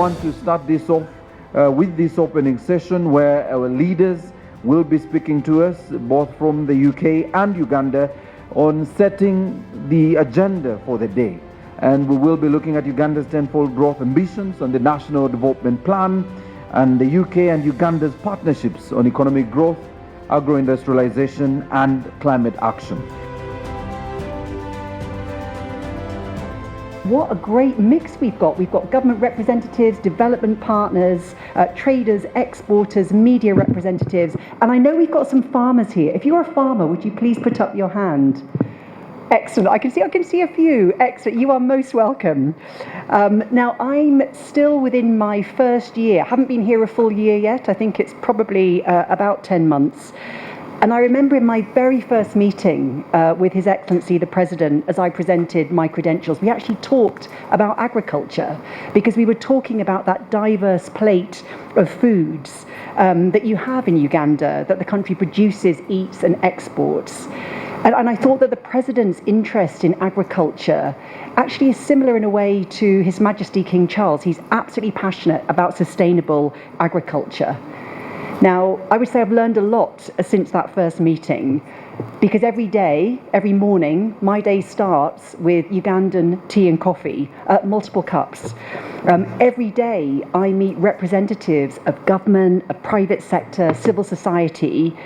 want to start this off with this opening session where our leaders will be speaking to us, both from the UK and Uganda, on setting the agenda for the day. And we will be looking at Uganda's tenfold growth ambitions on the National Development Plan and the UK and Uganda's partnerships on economic growth, agro-industrialisation and climate action. What a great mix we've got. We've got government representatives, development partners, traders, exporters, media representatives, and I know we've got some farmers here. If you're a farmer, would you please put up your hand? Excellent. I can see a few. Excellent. You are most welcome. Now, I'm still within my first year. I haven't been here a full year yet. I think it's probably about 10 months. And I remember in my very first meeting with His Excellency the President, as I presented my credentials, we actually talked about agriculture because we were talking about that diverse plate of foods that you have in Uganda, that the country produces, eats and exports. And I thought that the President's interest in agriculture actually is similar in a way to His Majesty King Charles. He's absolutely passionate about sustainable agriculture. Now, I would say I've learned a lot since that first meeting, because every day, every morning, my day starts with Ugandan tea and coffee, multiple cups. Every day I meet representatives of government, of private sector, civil society,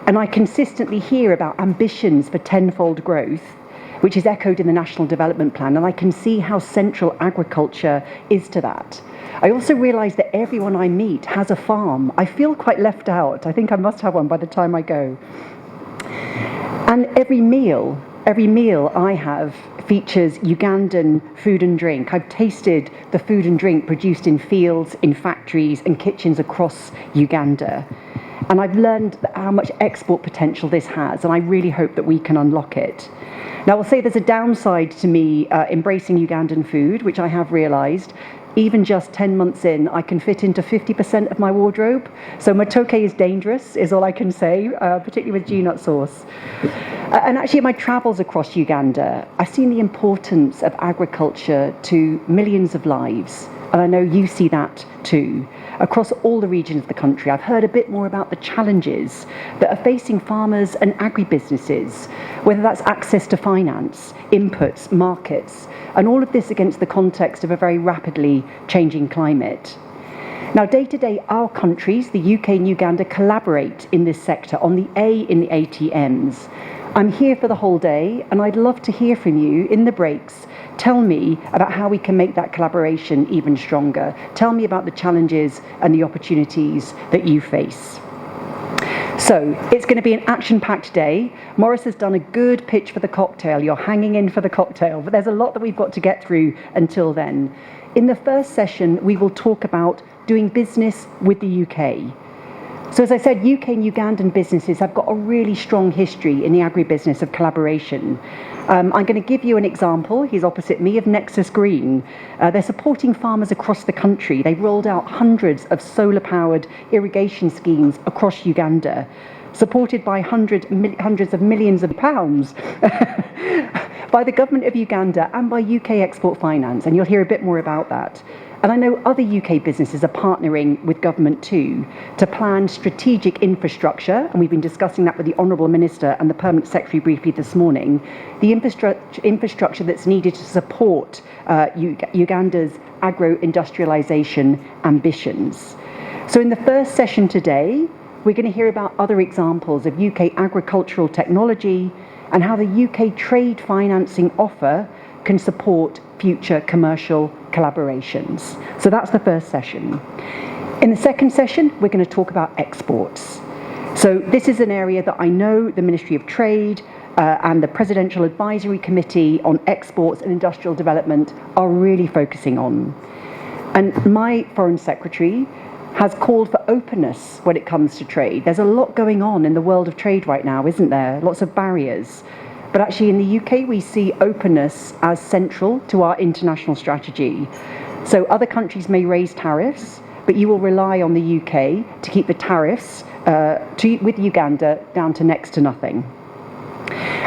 and I consistently hear about ambitions for tenfold growth, which is echoed in the National Development Plan, and I can see how central agriculture is to that. I also realise that everyone I meet has a farm. I feel quite left out. I think I must have one by the time I go. And every meal I have features Ugandan food and drink. I've tasted the food and drink produced in fields, in factories and kitchens across Uganda. And I've learned how much export potential this has, and I really hope that we can unlock it. Now, I'll say there's a downside to me embracing Ugandan food, which I have realised. Even just 10 months in, I can fit into 50% of my wardrobe. So matoke is dangerous, is all I can say, particularly with G-nut sauce. And actually, in my travels across Uganda, I've seen the importance of agriculture to millions of lives. And I know you see that too. Across all the regions of the country, I've heard a bit more about the challenges that are facing farmers and agribusinesses, whether that's access to finance, inputs, markets, and all of this against the context of a very rapidly changing climate. Now, day to day, our countries, the UK and Uganda, collaborate in this sector on the A in the ATMs. I'm here for the whole day, and I'd love to hear from you in the breaks. Tell me about how we can make that collaboration even stronger. Tell me about the challenges and the opportunities that you face. So, it's going to be an action-packed day. Morris has done a good pitch for the cocktail. You're hanging in for the cocktail, but there's a lot that we've got to get through until then. In the first session, we will talk about doing business with the UK. So as I said, UK and Ugandan businesses have got a really strong history in the agribusiness of collaboration. I'm going to give you an example. He's opposite me, of Nexus Green. They're supporting farmers across the country. They've rolled out hundreds of solar-powered irrigation schemes across Uganda, supported by hundreds of millions of pounds by the government of Uganda and by UK Export Finance, and you'll hear a bit more about that. And I know other UK businesses are partnering with government too to plan strategic infrastructure, and we've been discussing that with the Honourable Minister and the Permanent Secretary briefly this morning, the infrastructure that's needed to support Uganda's agro-industrialisation ambitions. So in the first session today, we're going to hear about other examples of UK agricultural technology and how the UK trade financing offer can support future commercial collaborations. So that's the first session. In the second session, we're going to talk about exports. So this is an area that I know the Ministry of Trade and the Presidential Advisory Committee on Exports and Industrial Development are really focusing on. And my Foreign Secretary has called for openness when it comes to trade. There's a lot going on in the world of trade right now, isn't there? Lots of barriers. But actually in the UK, we see openness as central to our international strategy. So other countries may raise tariffs, but you will rely on the UK to keep the tariffs with Uganda down to next to nothing.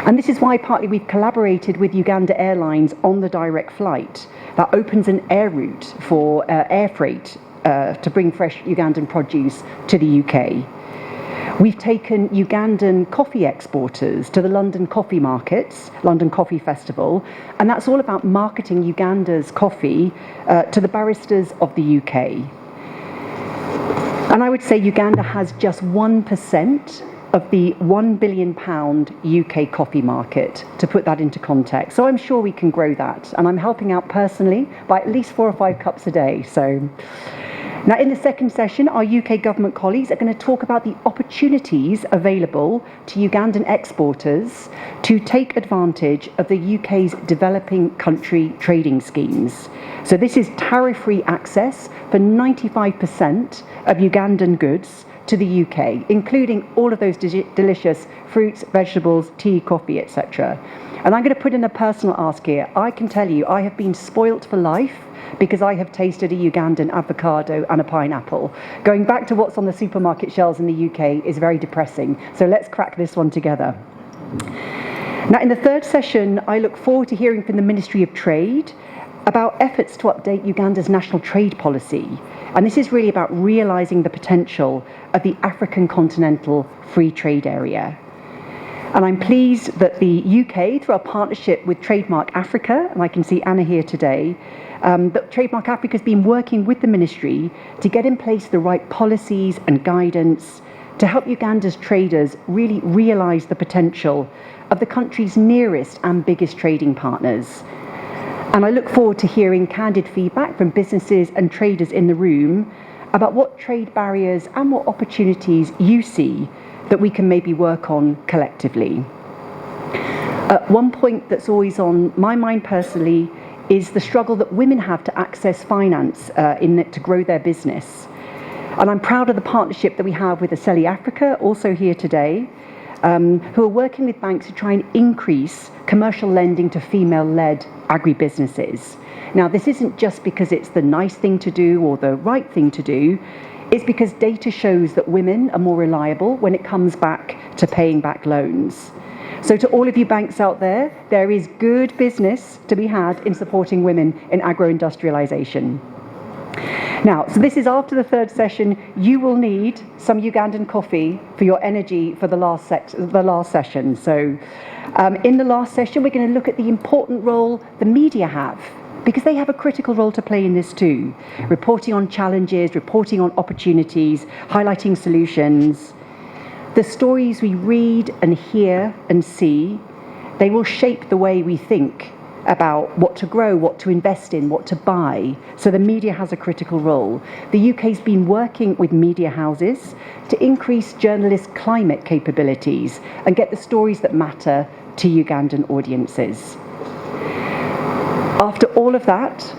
And this is why partly we've collaborated with Uganda Airlines on the direct flight that opens an air route for air freight to bring fresh Ugandan produce to the UK. We've taken Ugandan coffee exporters to the London coffee markets, London Coffee Festival, and that's all about marketing Uganda's coffee to the baristas of the UK. And I would say Uganda has just 1% of the £1 billion UK coffee market, to put that into context. So I'm sure we can grow that. And I'm helping out personally by at least 4 or 5 cups a day. So now in the second session, our UK government colleagues are going to talk about the opportunities available to Ugandan exporters to take advantage of the UK's developing country trading schemes. So this is tariff-free access for 95% of Ugandan goods to the UK, including all of those delicious fruits, vegetables, tea, coffee, etc. And I'm going to put in a personal ask here. I can tell you, I have been spoilt for life because I have tasted a Ugandan avocado and a pineapple. Going back to what's on the supermarket shelves in the UK is very depressing. So let's crack this one together. Now, in the third session, I look forward to hearing from the Ministry of Trade about efforts to update Uganda's national trade policy. And this is really about realising the potential of the African continental free trade area. And I'm pleased that the UK, through our partnership with Trademark Africa, and I can see Anna here today, that Trademark Africa has been working with the ministry to get in place the right policies and guidance to help Uganda's traders really realise the potential of the country's nearest and biggest trading partners. And I look forward to hearing candid feedback from businesses and traders in the room about what trade barriers and what opportunities you see that we can maybe work on collectively. One point that's always on my mind personally is the struggle that women have to access finance to grow their business. And I'm proud of the partnership that we have with Aseli Africa, also here today, who are working with banks to try and increase commercial lending to female-led agribusinesses. Now, this isn't just because it's the nice thing to do or the right thing to do. It's because data shows that women are more reliable when it comes back to paying back loans. So to all of you banks out there, there is good business to be had in supporting women in agro-industrialisation. Now, so this is after the third session. You will need some Ugandan coffee for your energy for the last session. So in the last session, we're going to look at the important role the media have, because they have a critical role to play in this too. Reporting on challenges, reporting on opportunities, highlighting solutions. The stories we read and hear and see, they will shape the way we think about what to grow, what to invest in, what to buy. So the media has a critical role. The UK's been working with media houses to increase journalists' climate capabilities and get the stories that matter to Ugandan audiences. After all of that,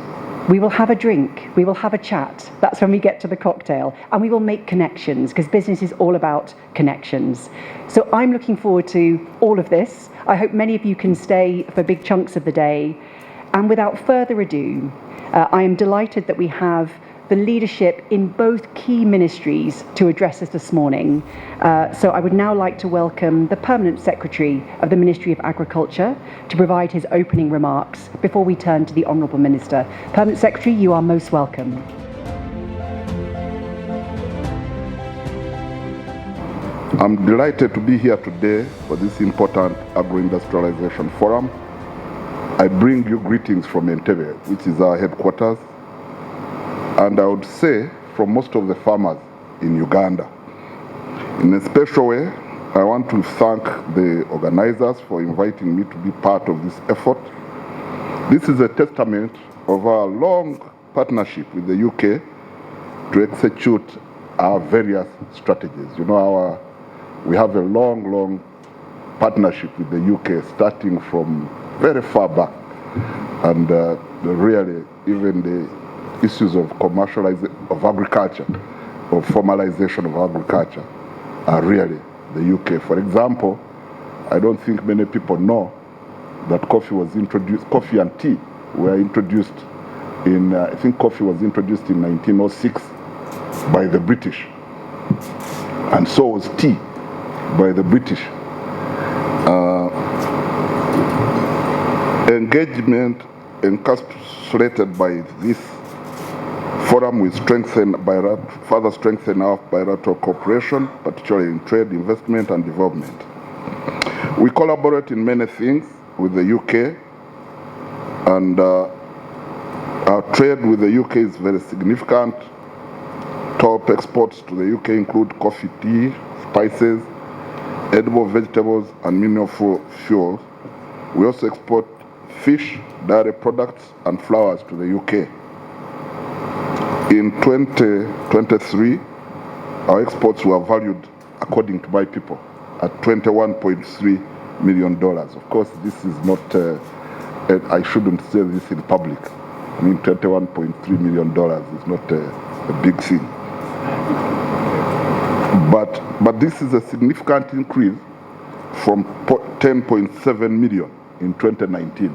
we will have a drink, we will have a chat. That's when we get to the cocktail. And we will make connections, because business is all about connections. So I'm looking forward to all of this. I hope many of you can stay for big chunks of the day. And without further ado, I am delighted that we have the leadership in both key ministries to address us this morning. So I would now like to welcome the Permanent Secretary of the Ministry of Agriculture to provide his opening remarks before we turn to the Honourable Minister. Permanent Secretary, you are most welcome. I'm delighted to be here today for this important agro-industrialization forum. I bring you greetings from Entebbe, which is our headquarters, and I would say from most of the farmers in Uganda. In a special way, I want to thank the organizers for inviting me to be part of this effort. This is a testament of our long partnership with the UK to execute our various strategies. You know, we have a long partnership with the UK, starting from very far back, and really even the issues of commercialization of agriculture, of formalization of agriculture, are really the UK. For example, I don't think many people know that coffee and tea were introduced in, I think coffee was introduced in 1906 by the British, and so was tea by the British. engagement encapsulated by this forum will further strengthen our bilateral cooperation, particularly in trade, investment, and development. We collaborate in many things with the UK, and our trade with the UK is very significant. Top exports to the UK include coffee, tea, spices, edible vegetables, and mineral fuels. We also export fish, dairy products, and flowers to the UK. In 2023, our exports were valued, according to my people, at $21.3 million. Of course, this is not, I shouldn't say this in public. I mean, $21.3 million is not a big thing. But this is a significant increase from 10.7 million in 2019.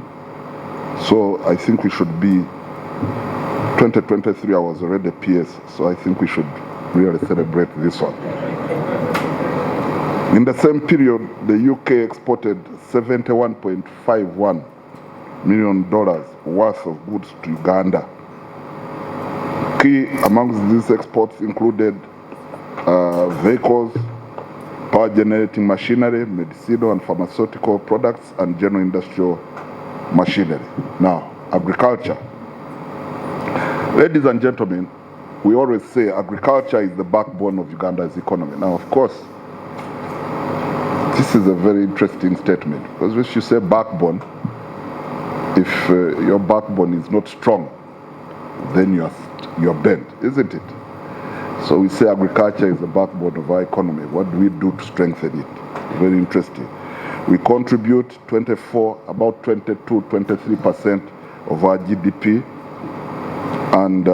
So I think we should be, 2023 I was already PS, so I think we should really celebrate this one. In the same period, the UK exported $71.51 million worth of goods to Uganda. Key amongst these exports included vehicles, power generating machinery, medicinal and pharmaceutical products, and general industrial machinery. Now, agriculture. Ladies and gentlemen, we always say agriculture is the backbone of Uganda's economy. Now, of course, this is a very interesting statement, because when you say backbone, if your backbone is not strong, then you're bent, isn't it? So we say agriculture is the backbone of our economy. What do we do to strengthen it? Very interesting. We contribute about 23% of our GDP, and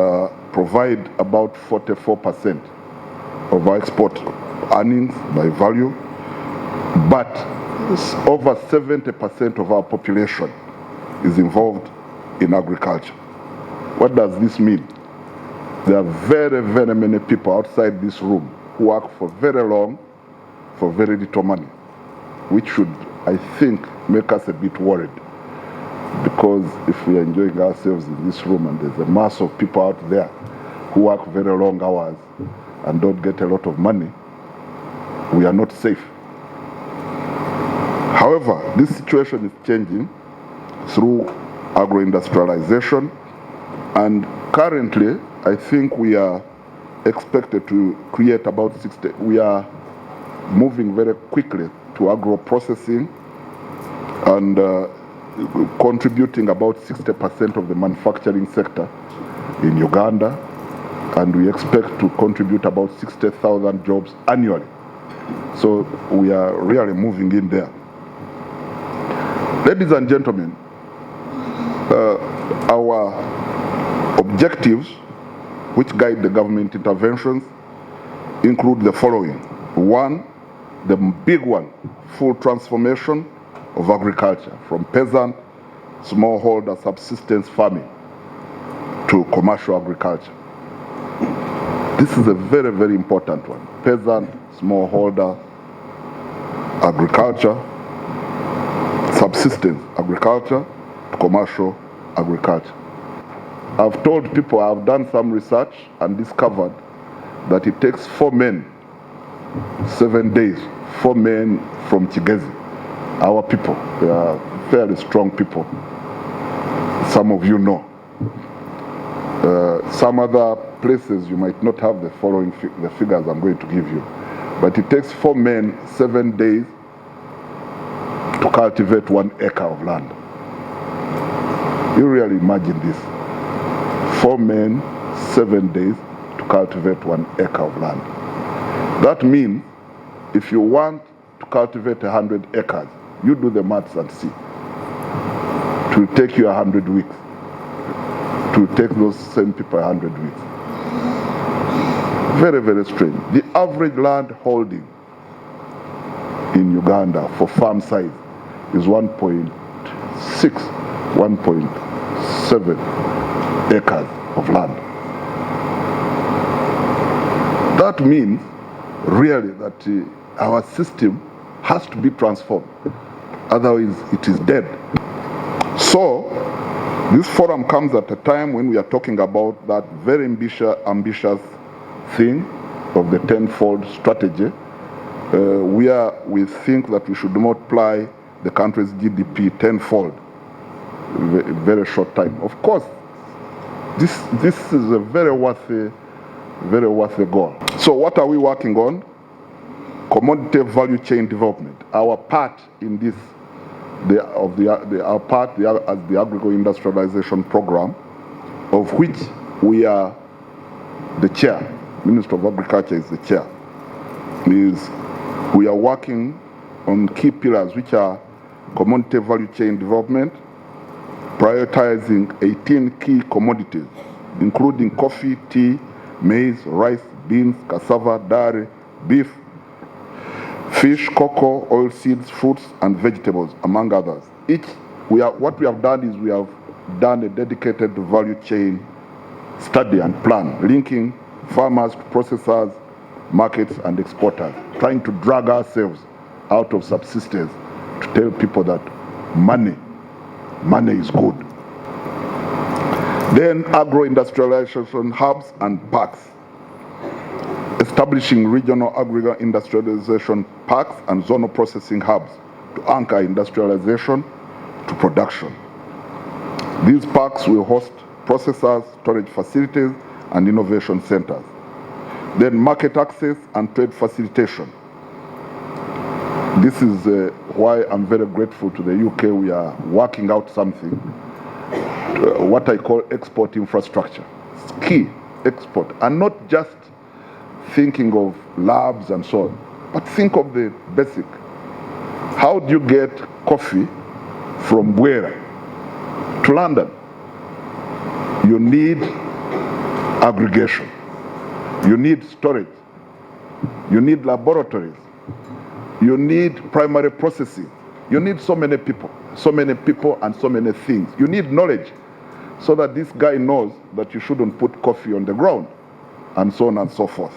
provide about 44% of our export earnings by value, but over 70% of our population is involved in agriculture. What does this mean? There are very, very many people outside this room who work for very long, for very little money, which should, I think, make us a bit worried. Because if we are enjoying ourselves in this room and there's a mass of people out there who work very long hours and don't get a lot of money, we are not safe. However, this situation is changing through agro-industrialization, and currently I think we are expected to create about 60, we are moving very quickly to agro-processing and contributing about 60% of the manufacturing sector in Uganda, and we expect to contribute about 60,000 jobs annually. So we are really moving in there. Ladies and gentlemen, our objectives which guide the government interventions include the following. One, the big one, full transformation of agriculture from peasant, smallholder, subsistence farming to commercial agriculture. This is a very, very important one. Peasant, smallholder agriculture, subsistence agriculture, commercial agriculture. I've told people, I've done some research and discovered that it takes 4 men, 7 days, 4 men from Kigezi. Our people, they are fairly strong people. Some of you know. Some other places you might not have the following the figures I'm going to give you. But it takes 4 men, 7 days to cultivate 1 acre of land. You really imagine this. 4 men, 7 days to cultivate 1 acre of land. That means if you want to cultivate 100 acres, you do the maths and see. It will take you 100 weeks. It will take those same people 100 weeks. Very, very strange. The average land holding in Uganda for farm size is 1.6, 1.7 acres of land. That means really that our system has to be transformed. Otherwise, it is dead. So this forum comes at a time when we are talking about that very ambitious thing of the tenfold strategy, where we think that we should multiply the country's GDP tenfold in a very short time. Of course, this is a very worthy goal. So what are we working on? Commodity value chain development. Our part in this, our part as the agro-industrialization program, of which we are the chair. Minister of Agriculture is the chair. We are working on key pillars, which are commodity value chain development, prioritizing 18 key commodities, including coffee, tea, maize, rice, beans, cassava, dairy, beef, fish, cocoa, oilseeds, fruits, and vegetables, among others. What we have done is we have done a dedicated value chain study and plan, linking farmers to processors, markets, and exporters, trying to drag ourselves out of subsistence to tell people that money is good. Then agro-industrialization hubs and parks, establishing regional agro-industrialization parks and zonal processing hubs to anchor industrialization to production. These parks will host processors, storage facilities, and innovation centers. Then market access and trade facilitation. This is why I'm very grateful to the UK. We are working out something, what I call export infrastructure. It's key, export, and not just thinking of labs and so on, but think of the basic. How do you get coffee from Bwera to London? You need aggregation. You need storage. You need laboratories. You need primary processing. You need so many people and so many things. You need knowledge so that this guy knows that you shouldn't put coffee on the ground, and so on and so forth.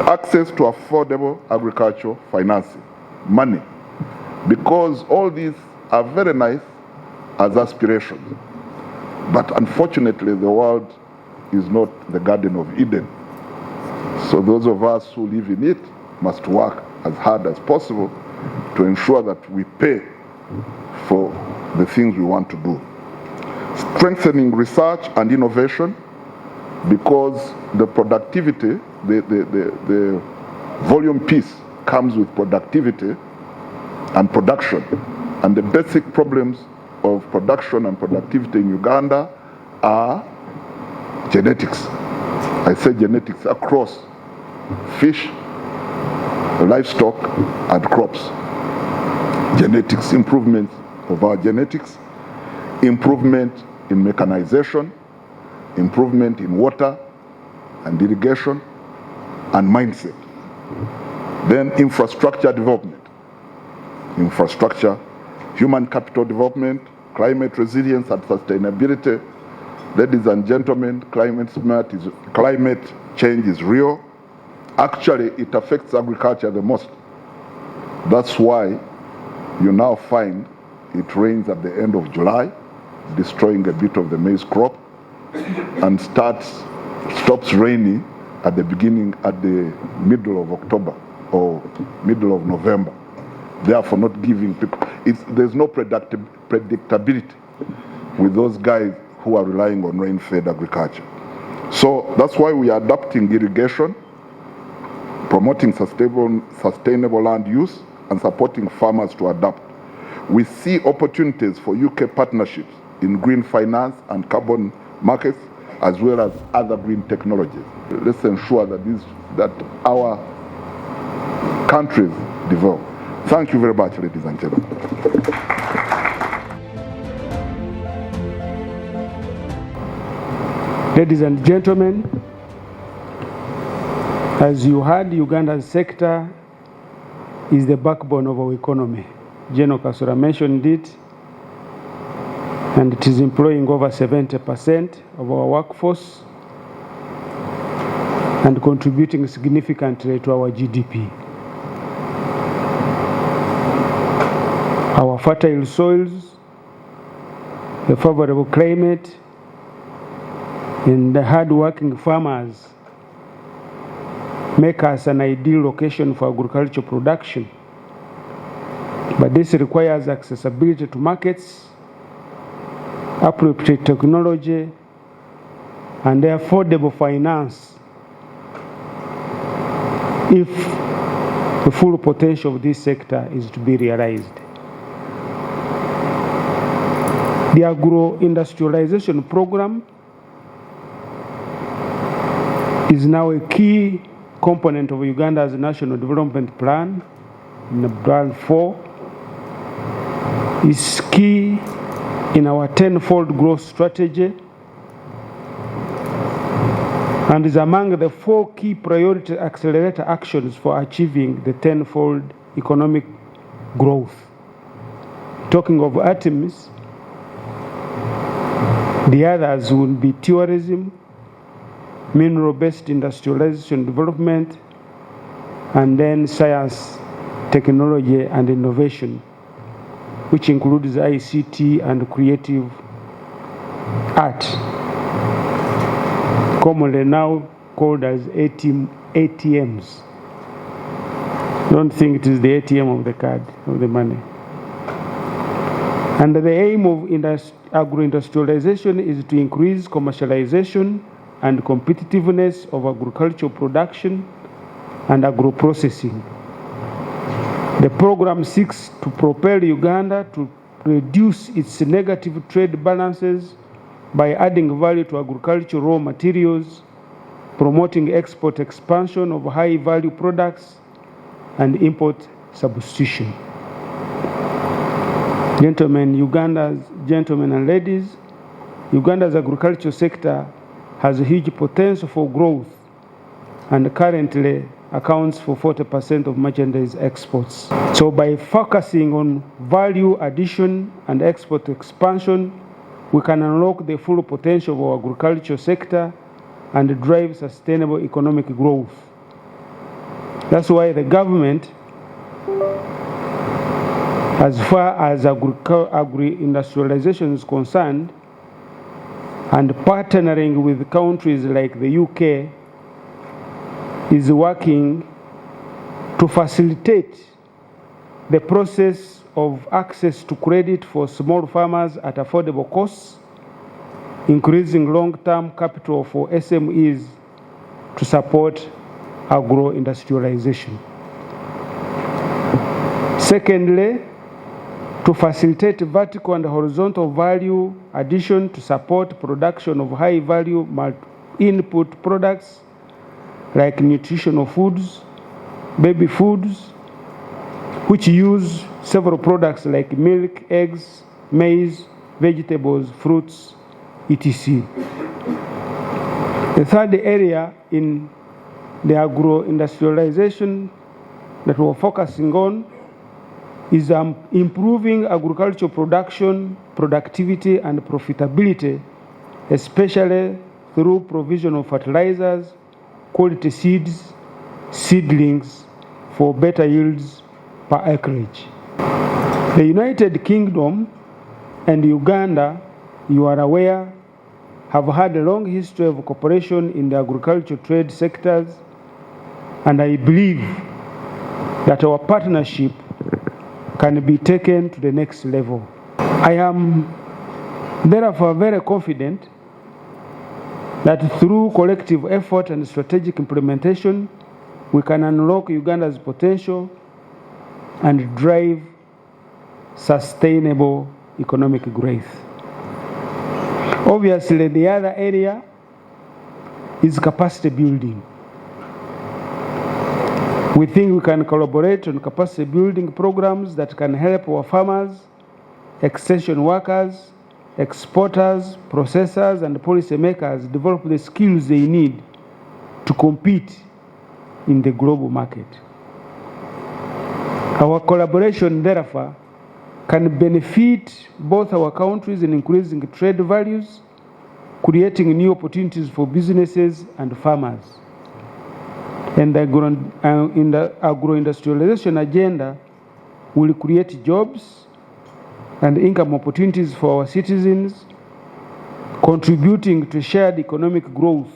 Access to affordable agricultural financing, money, because all these are very nice as aspirations, but unfortunately the world is not the Garden of Eden. So those of us who live in it must work as hard as possible to ensure that we pay for the things we want to do. Strengthening research and innovation, because the productivity, the volume piece comes with productivity and production. And the basic problems of production and productivity in Uganda are genetics. I say genetics across fish, livestock, and crops. Genetics, improvement of our genetics, improvement in mechanization, improvement in water and irrigation, and mindset. Then infrastructure development. Infrastructure, human capital development, climate resilience and sustainability. Ladies and gentlemen, climate change is real. Actually, it affects agriculture the most. That's why you now find it rains at the end of July, destroying a bit of the maize crop, and stops raining at the middle of October or middle of November. Therefore, not giving people, there's no predictability with those guys who are relying on rain-fed agriculture. So that's why we are adopting irrigation, promoting sustainable land use, and supporting farmers to adapt. We see opportunities for UK partnerships in green finance and carbon markets, as well as other green technologies. Let's ensure that our countries develop. Thank you very much, ladies and gentlemen. Ladies and gentlemen, as you heard, Uganda's sector is the backbone of our economy. General Kasura mentioned it, and it is employing over 70% of our workforce and contributing significantly to our GDP. Our fertile soils the favorable climate, and the hard-working farmers make us an ideal location for agricultural production. But this requires accessibility to markets, appropriate technology, and affordable finance if the full potential of this sector is to be realized. The agro-industrialization program is now a key component of Uganda's National Development Plan, in Plan 4. Is key in our tenfold growth strategy and is among the 4 key priority accelerator actions for achieving the tenfold economic growth. Talking of items, the others will be tourism, mineral-based industrialization development, and then science, technology, and innovation, which includes ICT and creative art, commonly now called as ATMs. Don't think it is the ATM of the card, of the money. And the aim of agro-industrialization is to increase commercialization and competitiveness of agricultural production and agro-processing. The program seeks to propel Uganda to reduce its negative trade balances by adding value to agricultural raw materials, promoting export expansion of high-value products, and import substitution. Gentlemen and ladies, Uganda's agricultural sector has a huge potential for growth and currently accounts for 40% of merchandise exports. So by focusing on value addition and export expansion, we can unlock the full potential of our agricultural sector and drive sustainable economic growth. That's why the government, as far as agri-industrialization is concerned, and partnering with countries like the UK, is working to facilitate the process of access to credit for small farmers at affordable costs, increasing long-term capital for SMEs to support agro-industrialization. Secondly, to facilitate vertical and horizontal value addition to support production of high-value input products like nutritional foods, baby foods, which use several products like milk, eggs, maize, vegetables, fruits, etc. The third area in the agro-industrialization that we're focusing on is improving agricultural production, productivity, and profitability, especially through provision of fertilizers, quality seeds, seedlings for better yields per acreage. The United Kingdom and Uganda, you are aware, have had a long history of cooperation in the agricultural trade sectors, and I believe that our partnership can be taken to the next level. I am therefore very confident that through collective effort and strategic implementation, we can unlock Uganda's potential and drive sustainable economic growth. Obviously, the other area is capacity building. We think we can collaborate on capacity building programs that can help our farmers, extension workers, exporters, processors, and policymakers develop the skills they need to compete in the global market. Our collaboration, therefore, can benefit both our countries in increasing trade values, creating new opportunities for businesses and farmers. And in the agro-industrialization agenda will create jobs, and income opportunities for our citizens, contributing to shared economic growth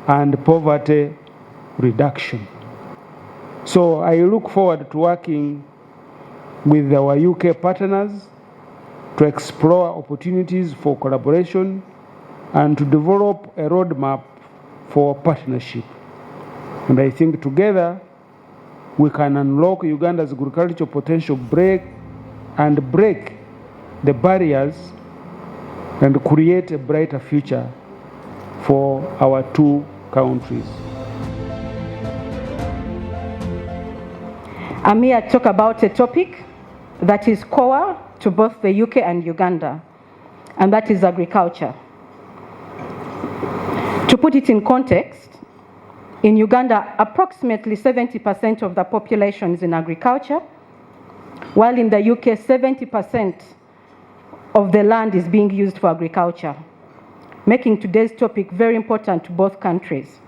and poverty reduction. So I look forward to working with our UK partners to explore opportunities for collaboration and to develop a roadmap for partnership. And I think together we can unlock Uganda's agricultural potential, break the barriers and create a brighter future for our two countries. I'm here to talk about a topic that is core to both the UK and Uganda, and that is agriculture. To put it in context, in Uganda, approximately 70% of the population is in agriculture, while in the UK, 70% of the land is being used for agriculture, making today's topic very important to both countries.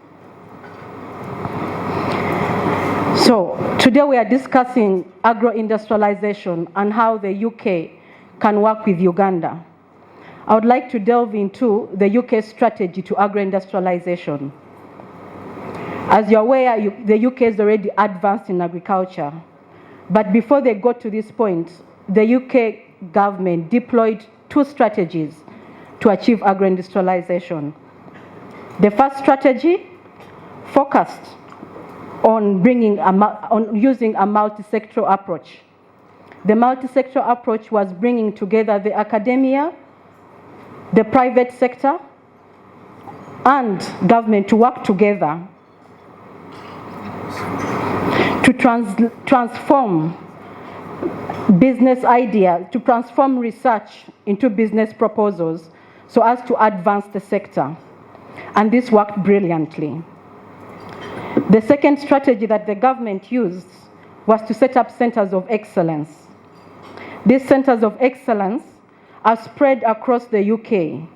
So today we are discussing agro-industrialization and how the UK can work with Uganda. I would like to delve into the UK strategy to agro-industrialization. As you're aware, the UK is already advanced in agriculture. But before they got to this point, the UK government deployed two strategies to achieve agro-industrialization. The first strategy focused on using a multi-sectoral approach. The multi-sectoral approach was bringing together the academia, the private sector, and government to work together to transform business ideas, to transform research into business proposals so as to advance the sector. And this worked brilliantly. The second strategy that the government used was to set up centers of excellence. These centers of excellence are spread across the UK.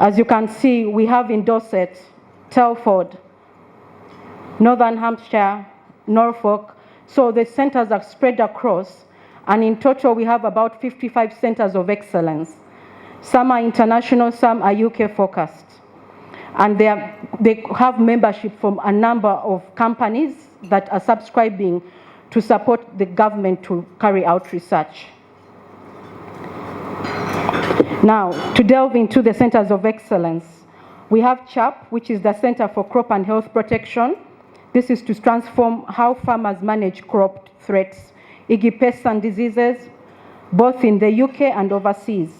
As you can see, we have in Dorset, Telford, Northern Hampshire, Norfolk. So the centers are spread across, and in total we have about 55 centers of excellence. Some are international, some are UK focused. And they have membership from a number of companies that are subscribing to support the government to carry out research. Now, to delve into the centers of excellence, we have CHAP, which is the Center for Crop and Health Protection. This is to transform how farmers manage crop threats, e.g. pests and diseases, both in the UK and overseas.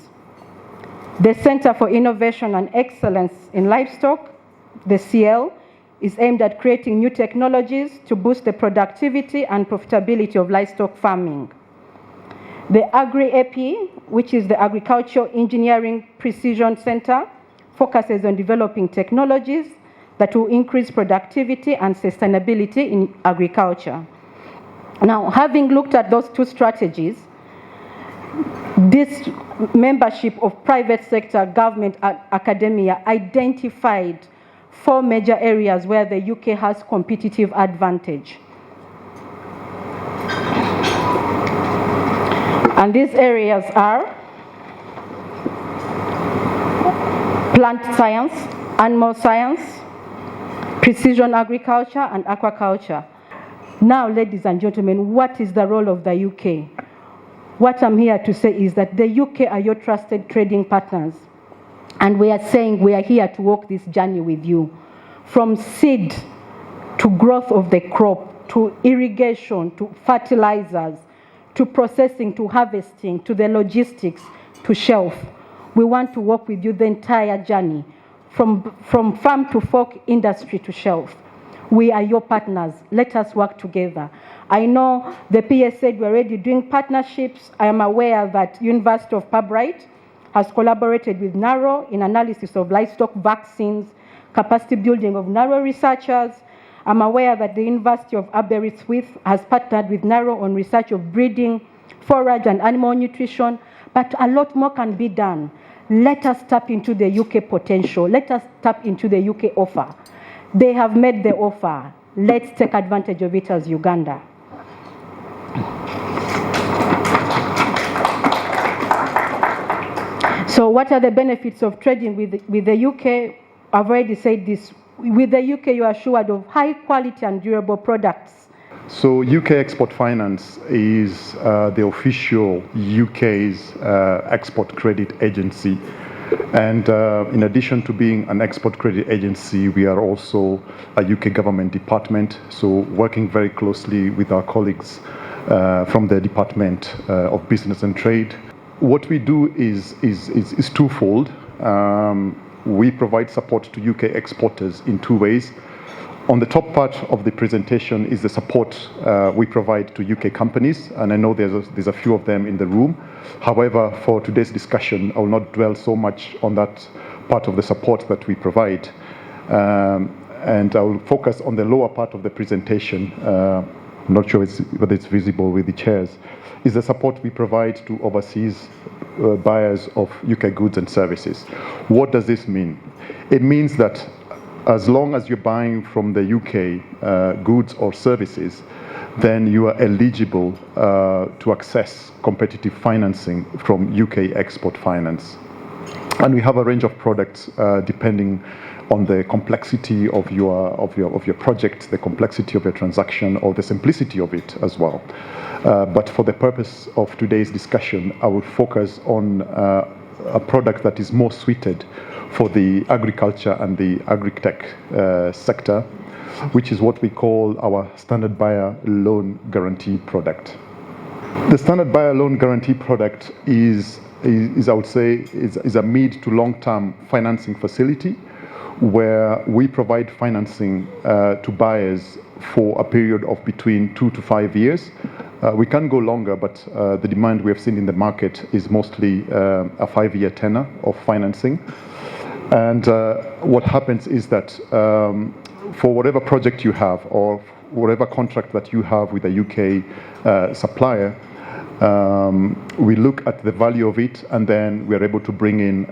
The Center for Innovation and Excellence in Livestock, the CL, is aimed at creating new technologies to boost the productivity and profitability of livestock farming. The Agri-AP, which is the Agricultural Engineering Precision Center, focuses on developing technologies that will increase productivity and sustainability in agriculture. Now, having looked at those two strategies, this membership of private sector, government, and academia identified 4 major areas where the UK has competitive advantage. And these areas are plant science, animal science, precision agriculture, and aquaculture. Now, ladies and gentlemen, what is the role of the UK? What I'm here to say is that the UK are your trusted trading partners. And we are saying we are here to walk this journey with you. From seed to growth of the crop, to irrigation, to fertilizers, to processing, to harvesting, to the logistics, to shelf. We want to walk with you the entire journey, from farm to fork, industry to shelf. We are your partners. Let us work together. I know the PS said we're already doing partnerships. I am aware that University of Pabbright has collaborated with NARO in analysis of livestock vaccines, capacity building of NARO researchers. I'm aware that the University of Aberystwyth has partnered with NARO on research of breeding, forage and animal nutrition, but a lot more can be done. Let us tap into the UK potential. Let us tap into the UK offer. They have made the offer. Let's take advantage of it as Uganda. So what are the benefits of trading with the UK? I've already said this. With the UK, you are assured of high quality and durable products. So UK Export Finance is the official UK's export credit agency. And in addition to being an export credit agency, we are also a UK government department, so working very closely with our colleagues from the Department of Business and Trade. What we do is twofold. We provide support to UK exporters in two ways. On the top part of the presentation is the support we provide to UK companies, and I know there's a few of them in the room. However, for today's discussion, I will not dwell so much on that part of the support that we provide, and I will focus on the lower part of the presentation. I'm not sure whether it's visible with the chairs. Is the support we provide to overseas buyers of UK goods and services. What does this mean? It means that as long as you're buying from the UK goods or services, then you are eligible to access competitive financing from UK Export Finance. And we have a range of products depending on the complexity of your project, the complexity of your transaction, or the simplicity of it as well. But for the purpose of today's discussion, I will focus on a product that is more suited for the agriculture and the agri-tech sector, which is what we call our standard buyer loan guarantee product. The standard buyer loan guarantee product is I would say, is a mid to long-term financing facility where we provide financing to buyers for a period of between 2 to 5 years. We can go longer, but the demand we have seen in the market is mostly a 5-year tenor of financing. And what happens is that for whatever project you have or whatever contract that you have with a UK supplier, we look at the value of it, and then we are able to bring in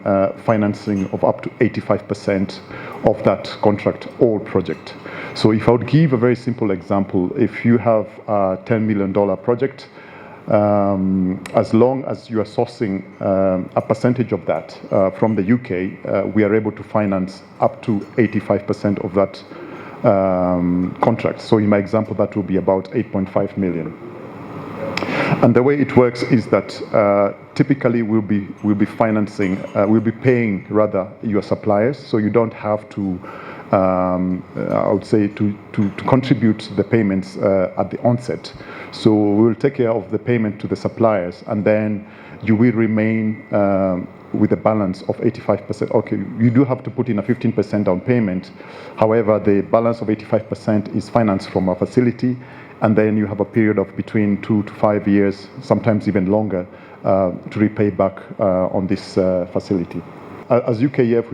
financing of up to 85% of that contract or project. So if I would give a very simple example, if you have a $10 million project, as long as you are sourcing a percentage of that from the UK, we are able to finance up to 85% of that contract. So in my example, that will be about 8.5 million. And the way it works is that typically we'll be financing, we'll be paying rather your suppliers, so you don't have to, I would say, to contribute the payments at the onset. So we'll take care of the payment to the suppliers, and then you will remain with a balance of 85%. Okay, you do have to put in a 15% down payment. However, the balance of 85% is financed from a facility, and then you have a period of between 2 to 5 years, sometimes even longer, to repay back on this facility. As UKEF,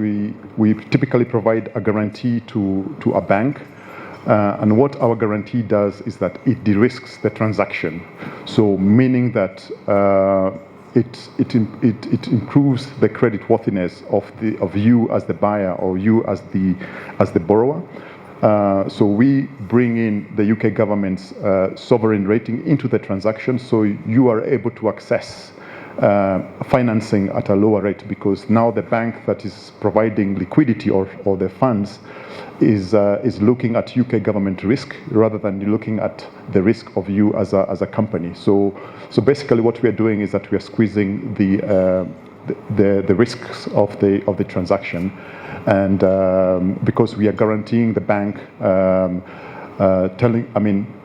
we typically provide a guarantee to a bank, and what our guarantee does is that it de-risks the transaction. So meaning that it improves the creditworthiness of you as the buyer or you as the borrower. So we bring in the UK government's sovereign rating into the transaction, so you are able to access financing at a lower rate, because now the bank that is providing liquidity or the funds is looking at UK government risk rather than looking at the risk of you as a company. So basically what we are doing is that we are squeezing the risks of the transaction, and because we are guaranteeing the bank,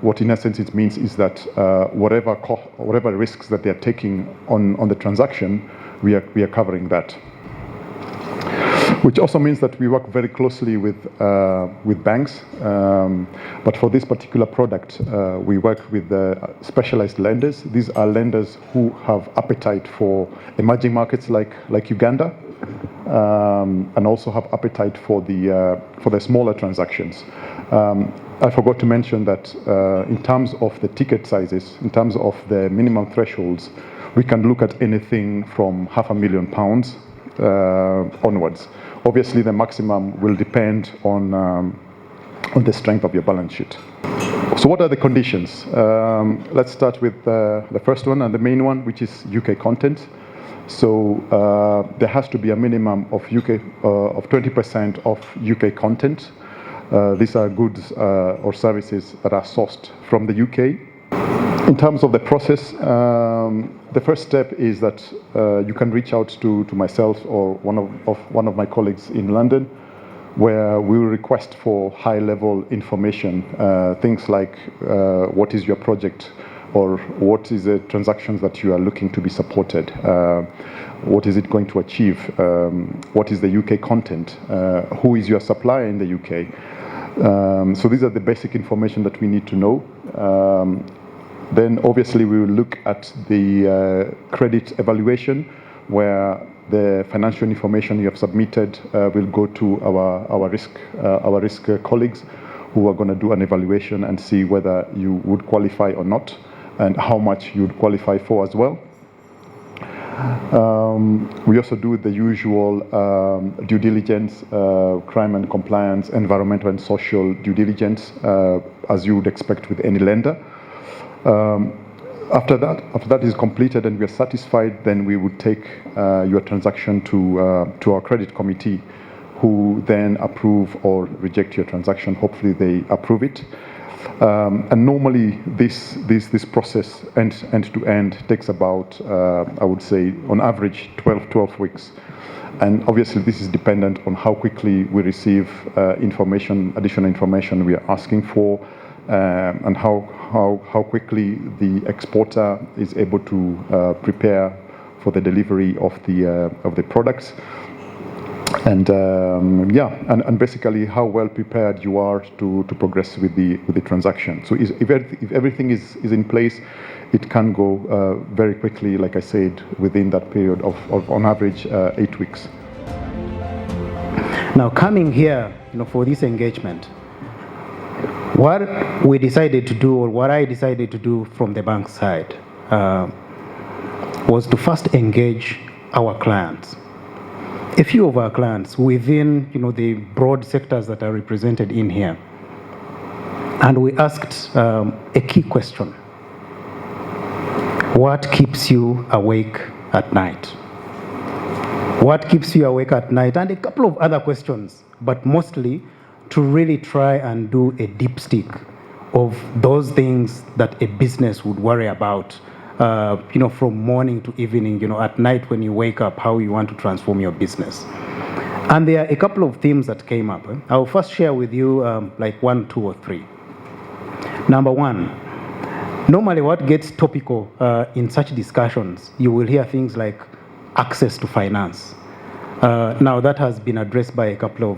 what in essence it means is that whatever risks that they are taking on the transaction, we are covering that. Which also means that we work very closely with banks, but for this particular product, we work with specialized lenders. These are lenders who have appetite for emerging markets like Uganda, and also have appetite for the smaller transactions. I forgot to mention that in terms of the ticket sizes, in terms of the minimum thresholds, we can look at anything from £500,000 onwards. Obviously, the maximum will depend on the strength of your balance sheet. So what are the conditions? Let's start with the first one and the main one, which is UK content. So there has to be a minimum of UK of 20% of UK content. These are goods or services that are sourced from the UK. In terms of the process, the first step is that you can reach out to myself or one of my colleagues in London, where we will request for high-level information, things like what is your project, or what is the transactions that you are looking to be supported, what is it going to achieve, what is the UK content, who is your supplier in the UK. So these are the basic information that we need to know. Then obviously we will look at the credit evaluation, where the financial information you have submitted will go to our risk colleagues, who are going to do an evaluation and see whether you would qualify or not, and how much you would qualify for as well. We also do the usual due diligence, crime and compliance, environmental and social due diligence, as you would expect with any lender. After that is completed and we are satisfied, then we would take your transaction to our credit committee, who then approve or reject your transaction. Hopefully they approve it. And normally this process end to end takes about, I would say, on average 12 weeks. And obviously this is dependent on how quickly we receive additional information we are asking for, and how quickly the exporter is able to prepare for the delivery of the products, and and basically how well prepared you are to progress with the transaction. So if everything is in place, it can go very quickly, like I said, within that period of on average 8 weeks. Now, coming here, for this engagement, what we decided to do, or what I decided to do from the bank side, was to first engage our clients. A few of our clients within, the broad sectors that are represented in here. And we asked a key question. What keeps you awake at night? What keeps you awake at night? And a couple of other questions, but mostly to really try and do a dipstick of those things that a business would worry about, from morning to evening, at night when you wake up, how you want to transform your business. And there are a couple of themes that came up. I'll first share with you like 1, 2, or 3. Number one, normally what gets topical in such discussions, you will hear things like access to finance. Now that has been addressed by a couple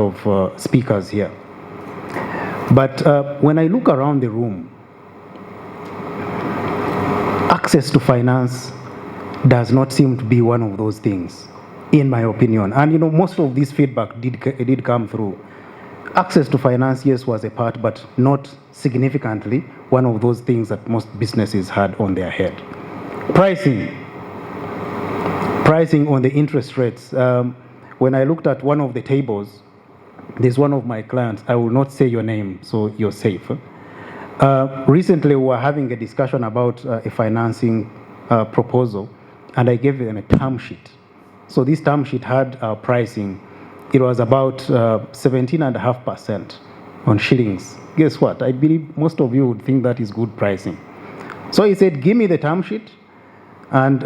of speakers here. But when I look around the room, access to finance does not seem to be one of those things, in my opinion. And most of this feedback did come through. Access to finance, yes, was a part, but not significantly one of those things that most businesses had on their head. Pricing on the interest rates. When I looked at one of the tables, there's one of my clients, I will not say your name, so you're safe. Recently, we were having a discussion about a financing proposal, and I gave them a term sheet. So this term sheet had pricing. It was about 17.5% on shillings. Guess what? I believe most of you would think that is good pricing. So he said, give me the term sheet. And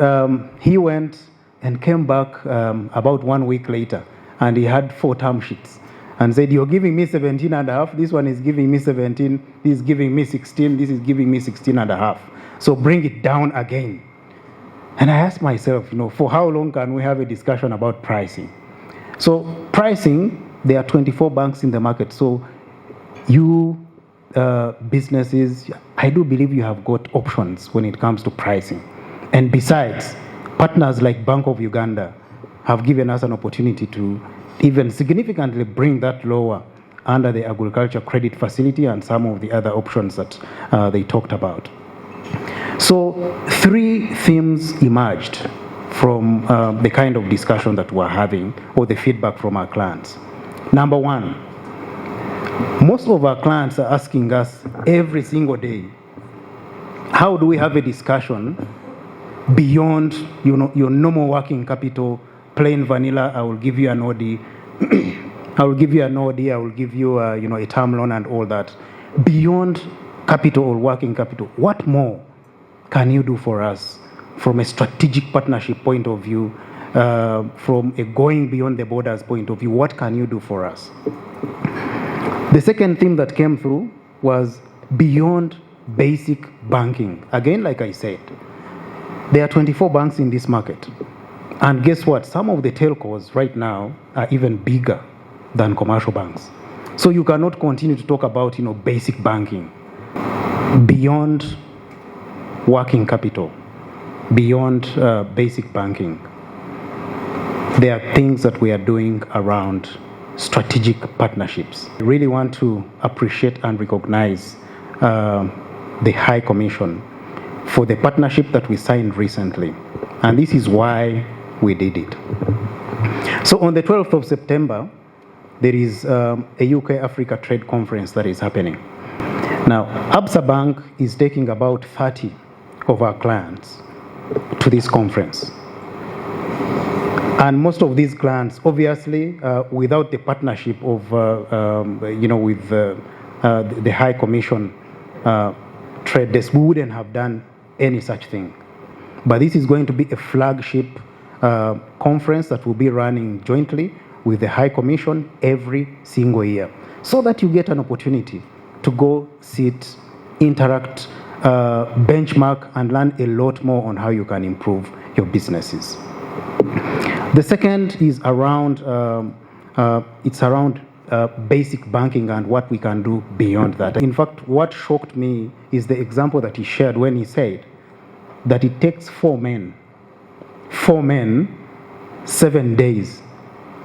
he went and came back about 1 week later, and he had 4 term sheets. And said, you're giving me 17.5, this one is giving me 17, this is giving me 16, this is giving me 16.5. So bring it down again. And I asked myself, for how long can we have a discussion about pricing? So pricing, there are 24 banks in the market. So you businesses, I do believe you have got options when it comes to pricing. And besides, partners like Bank of Uganda have given us an opportunity to even significantly bring that lower under the agriculture credit facility and some of the other options that they talked about. So 3 themes emerged from the kind of discussion that we're having, or the feedback from our clients. Number one, most of our clients are asking us every single day, how do we have a discussion beyond your normal working capital, plain vanilla. I will give you an OD. I will give you an OD. I will give you a term loan and all that. Beyond capital or working capital, what more can you do for us from a strategic partnership point of view, from a going beyond the borders point of view? What can you do for us? The second theme that came through was beyond basic banking. Again, like I said, there are 24 banks in this market. And guess what? Some of the telcos right now are even bigger than commercial banks. So you cannot continue to talk about, basic banking. Beyond working capital, beyond basic banking, there are things that we are doing around strategic partnerships. I really want to appreciate and recognize the High Commission for the partnership that we signed recently. And this is why we did it. So on the 12th of September, there is a UK Africa Trade Conference that is happening. Now, Absa Bank is taking about 30 of our clients to this conference. And most of these clients, obviously, without the partnership of, with the High Commission Trade Desk, we wouldn't have done any such thing. But this is going to be a flagship conference that will be running jointly with the High Commission every single year, so that you get an opportunity to go sit, interact, benchmark, and learn a lot more on how you can improve your businesses. The second is around, basic banking and what we can do beyond that. In fact, what shocked me is the example that he shared when he said that it takes 4 men, 7 days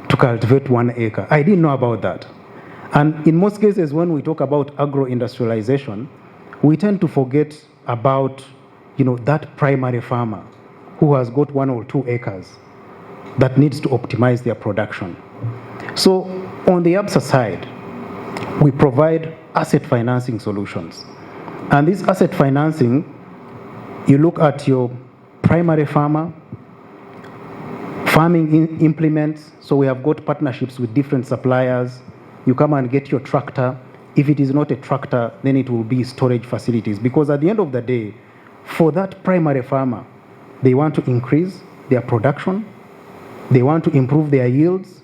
to cultivate 1 acre. I didn't know about that. And in most cases, when we talk about agro-industrialization, we tend to forget about, that primary farmer who has got 1 or 2 acres that needs to optimize their production. So on the Absa side, we provide asset financing solutions. And this asset financing, you look at your primary farmer, farming implements. So we have got partnerships with different suppliers. You come and get your tractor. If it is not a tractor, then it will be storage facilities. Because at the end of the day, for that primary farmer, they want to increase their production, they want to improve their yields,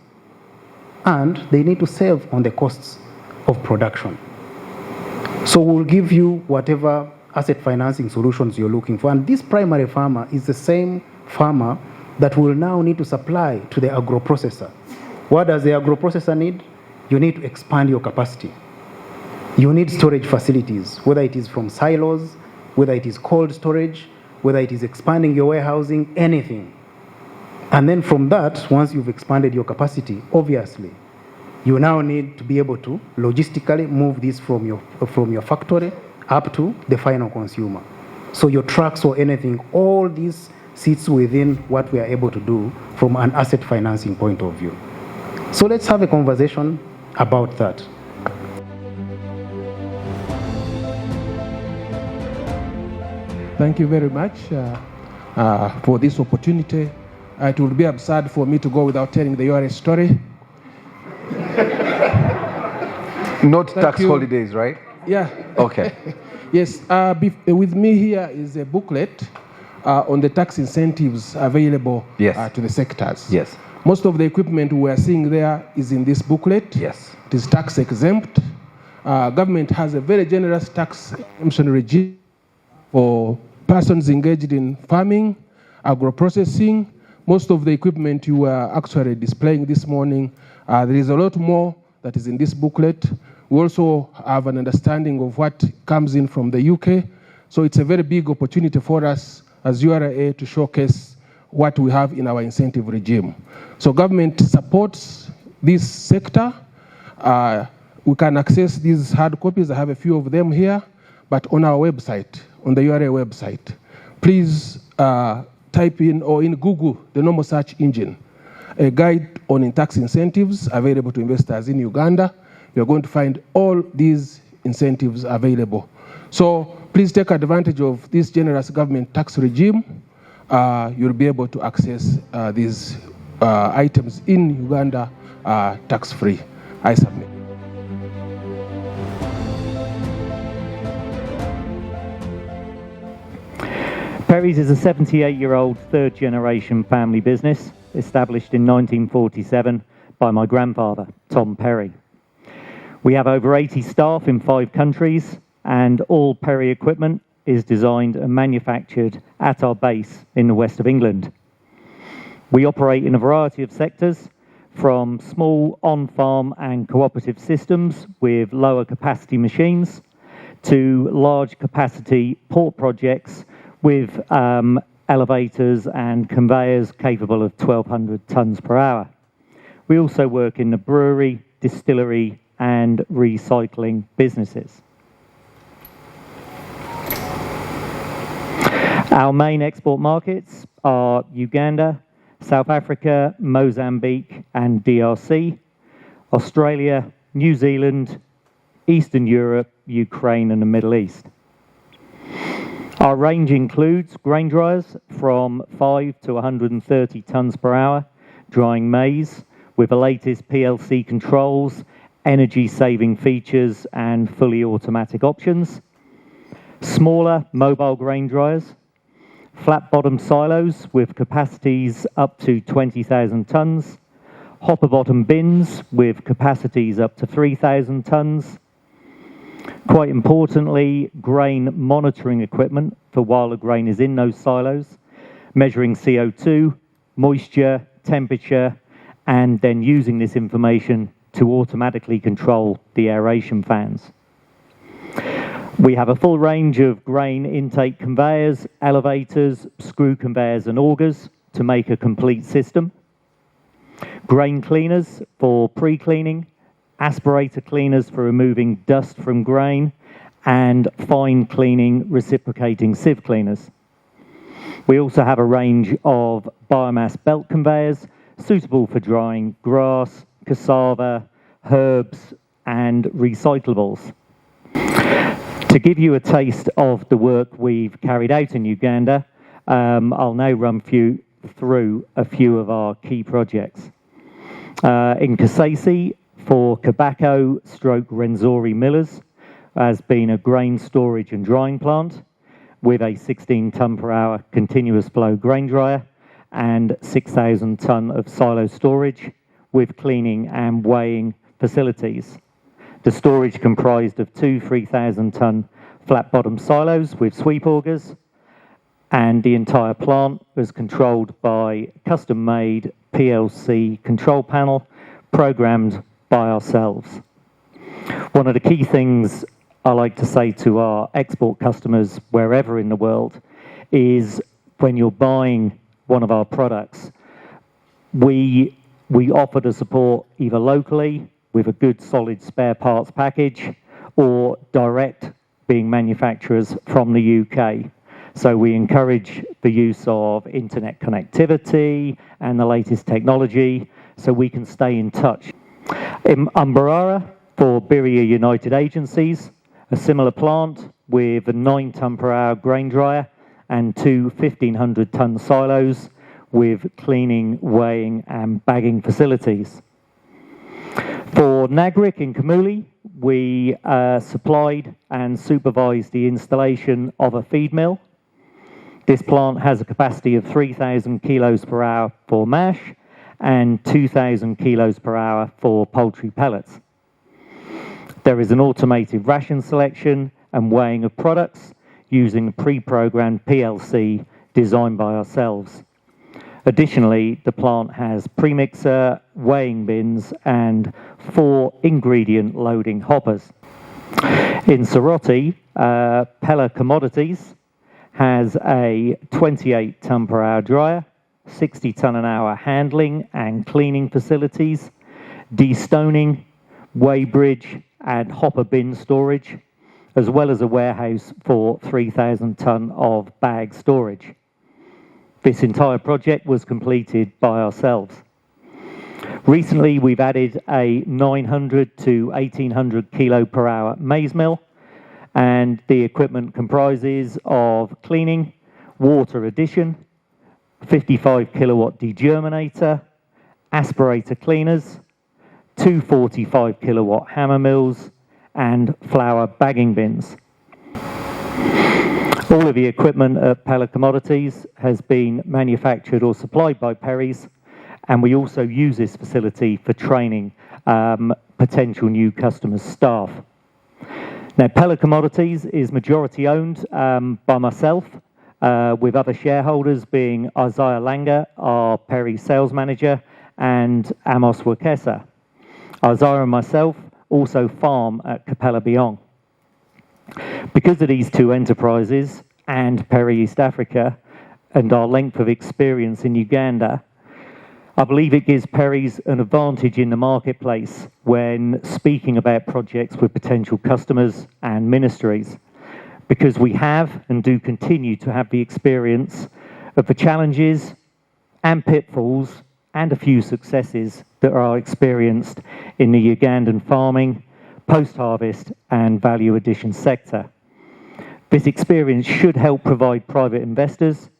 and they need to save on the costs of production. So we'll give you whatever asset financing solutions you're looking for. And this primary farmer is the same farmer that will now need to supply to the agro-processor. What does the agro-processor need? You need to expand your capacity. You need storage facilities, whether it is from silos, whether it is cold storage, whether it is expanding your warehousing, anything. And then from that, once you've expanded your capacity, obviously, you now need to be able to logistically move this from your factory up to the final consumer. So your trucks or anything, all this sits within what we are able to do from an asset financing point of view. So let's have a conversation about that. Thank you very much for this opportunity. It would be absurd for me to go without telling the URA story. Not tax holidays, right? Yeah. Okay. Yes. With me here is a booklet on the tax incentives available to the sectors. Yes. Most of the equipment we are seeing there is in this booklet. Yes. It is tax exempt. Government has a very generous tax exemption regime for persons engaged in farming, agro-processing. Most of the equipment you are actually displaying this morning, there is a lot more that is in this booklet. We also have an understanding of what comes in from the UK. So it's a very big opportunity for us as URA to showcase what we have in our incentive regime. So government supports this sector. We can access these hard copies. I have a few of them here, but on our website, on the URA website. Please type in, or in Google, the normal search engine, a guide on tax incentives available to investors in Uganda. You're going to find all these incentives available. So please take advantage of this generous government tax regime. you'll be able to access these items in Uganda tax-free. I submit. Perry's is a 78-year-old third-generation family business established in 1947 by my grandfather, Tom Perry. We have over 80 staff in 5 countries, and all Perry equipment is designed and manufactured at our base in the west of England. We operate in a variety of sectors, from small on-farm and cooperative systems with lower capacity machines to large capacity port projects with elevators and conveyors capable of 1,200 tonnes per hour. We also work in the brewery, distillery and recycling businesses. Our main export markets are Uganda, South Africa, Mozambique and DRC, Australia, New Zealand, Eastern Europe, Ukraine and the Middle East. Our range includes grain dryers from 5 to 130 tonnes per hour, drying maize with the latest PLC controls, energy-saving features and fully automatic options. Smaller mobile grain dryers, flat bottom silos with capacities up to 20,000 tonnes, hopper bottom bins with capacities up to 3,000 tonnes. Quite importantly, grain monitoring equipment for while the grain is in those silos, measuring CO2, moisture, temperature, and then using this information to automatically control the aeration fans. We have a full range of grain intake conveyors, elevators, screw conveyors and augers to make a complete system. Grain cleaners for pre-cleaning, aspirator cleaners for removing dust from grain, and fine cleaning reciprocating sieve cleaners. We also have a range of biomass belt conveyors suitable for drying grass, cassava, herbs, and recyclables. To give you a taste of the work we've carried out in Uganda, I'll now run through a few of our key projects. In Kasese, for Kabako/Renzori Millers, has been a grain storage and drying plant with a 16 tonne per hour continuous flow grain dryer and 6,000 tonne of silo storage with cleaning and weighing facilities. The storage comprised of 2 3,000 tonne flat bottom silos with sweep augers, and the entire plant was controlled by custom made PLC control panel programmed by ourselves. One of the key things I like to say to our export customers wherever in the world is when you're buying one of our products, we offer the support either locally with a good solid spare parts package or direct being manufacturers from the UK. So we encourage the use of internet connectivity and the latest technology so we can stay in touch. In Mbarara, for Birria United Agencies, a similar plant with a 9 tonne per hour grain dryer and 2 1,500 tonne silos with cleaning, weighing and bagging facilities. For Nagric in Kamuli, we supplied and supervised the installation of a feed mill. This plant has a capacity of 3,000 kilos per hour for mash and 2,000 kilos per hour for poultry pellets. There is an automated ration selection and weighing of products using a pre-programmed PLC designed by ourselves. Additionally, the plant has premixer, weighing bins and 4 ingredient loading hoppers. In Soroti, Pella Commodities has a 28 tonne per hour dryer, 60 tonne an hour handling and cleaning facilities, destoning, weigh bridge and hopper bin storage, as well as a warehouse for 3,000 tonne of bag storage. This entire project was completed by ourselves. Recently, we've added a 900 to 1,800 kilo per hour maize mill, and the equipment comprises of cleaning, water addition, 55 kilowatt degerminator, aspirator cleaners, 2 45 kilowatt hammer mills, and flour bagging bins. All of the equipment at Pella Commodities has been manufactured or supplied by Perry's, and we also use this facility for training potential new customers' staff. Now, Pella Commodities is majority owned by myself, with other shareholders being Isaiah Langer, our Perry sales manager, and Amos Wakesa. Isaiah and myself also farm at Capella Beyond. Because of these two enterprises and Perry East Africa and our length of experience in Uganda, I believe it gives Perry's an advantage in the marketplace when speaking about projects with potential customers and ministries, because we have and do continue to have the experience of the challenges and pitfalls and a few successes that are experienced in the Ugandan farming, post-harvest and value addition sector. This experience should help provide private investors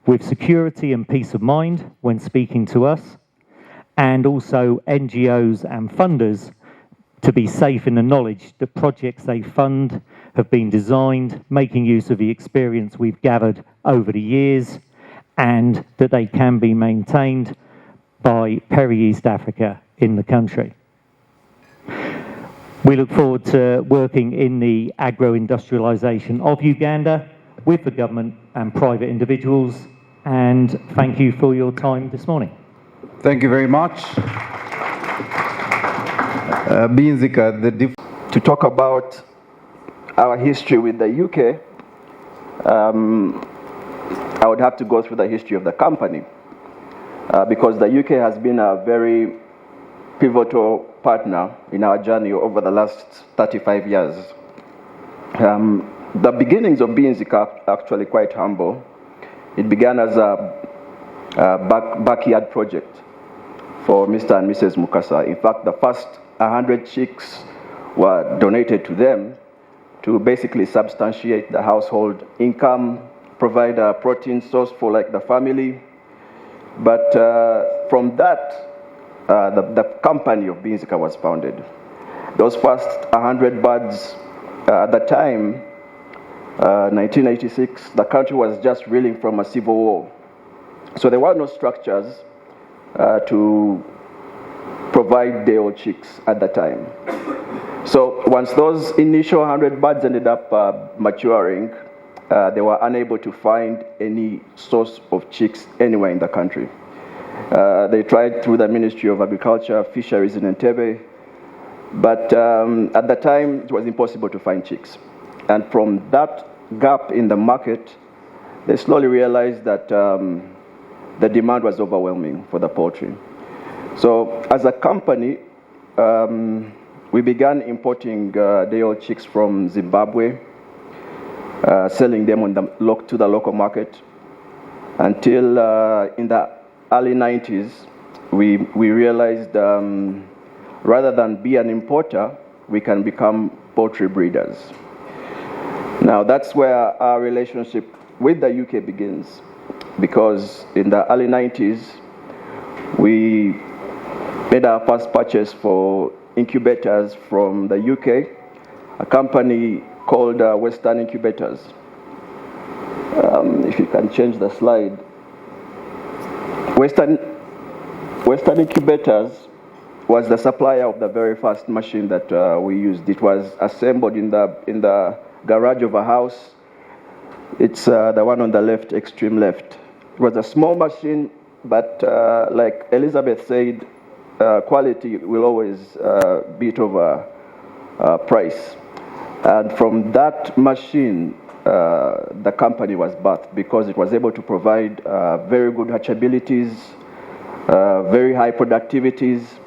with security and peace of mind when speaking to us, and also NGOs and funders to be safe in the knowledge that projects they fund have been designed making use of the experience we've gathered over the years, and that they can be maintained by Perry East Africa in the country. We look forward to working in the agro-industrialisation of Uganda with the government and private individuals, and thank you for your time this morning. Thank you very much. Binzika, to talk about our history with the UK, I would have to go through the history of the company, because the UK has been a very pivotal partner in our journey over the last 35 years. The beginnings of Binzika are actually quite humble. It began as a backyard project for Mr. and Mrs. Mukasa. In fact, the first 100 chicks were donated to them to basically substantiate the household income, provide a protein source for like the family. But from that, the company of Binzika was founded. Those first 100 birds, at the time, 1986, the country was just reeling from a civil war. So there were no structures to provide day-old chicks at the time. So once those initial 100 birds ended up maturing, they were unable to find any source of chicks anywhere in the country. They tried through the Ministry of Agriculture, Fisheries in Entebbe, but at the time it was impossible to find chicks. And from that gap in the market, they slowly realized that the demand was overwhelming for the poultry. So as a company, we began importing day-old chicks from Zimbabwe, selling them on to the local market, until in the early 90s, we realized rather than be an importer, we can become poultry breeders. Now that's where our relationship with the UK begins, because in the early 90s, we made our first purchase for incubators from the UK, a company called Western Incubators. If you can change the slide. Western Incubators was the supplier of the very first machine that we used. It was assembled in the garage of a house. It's the one on the left, extreme left. It was a small machine, but like Elizabeth said, quality will always beat over price. And from that machine, the company was birthed, because it was able to provide very good hatchabilities, very high productivities,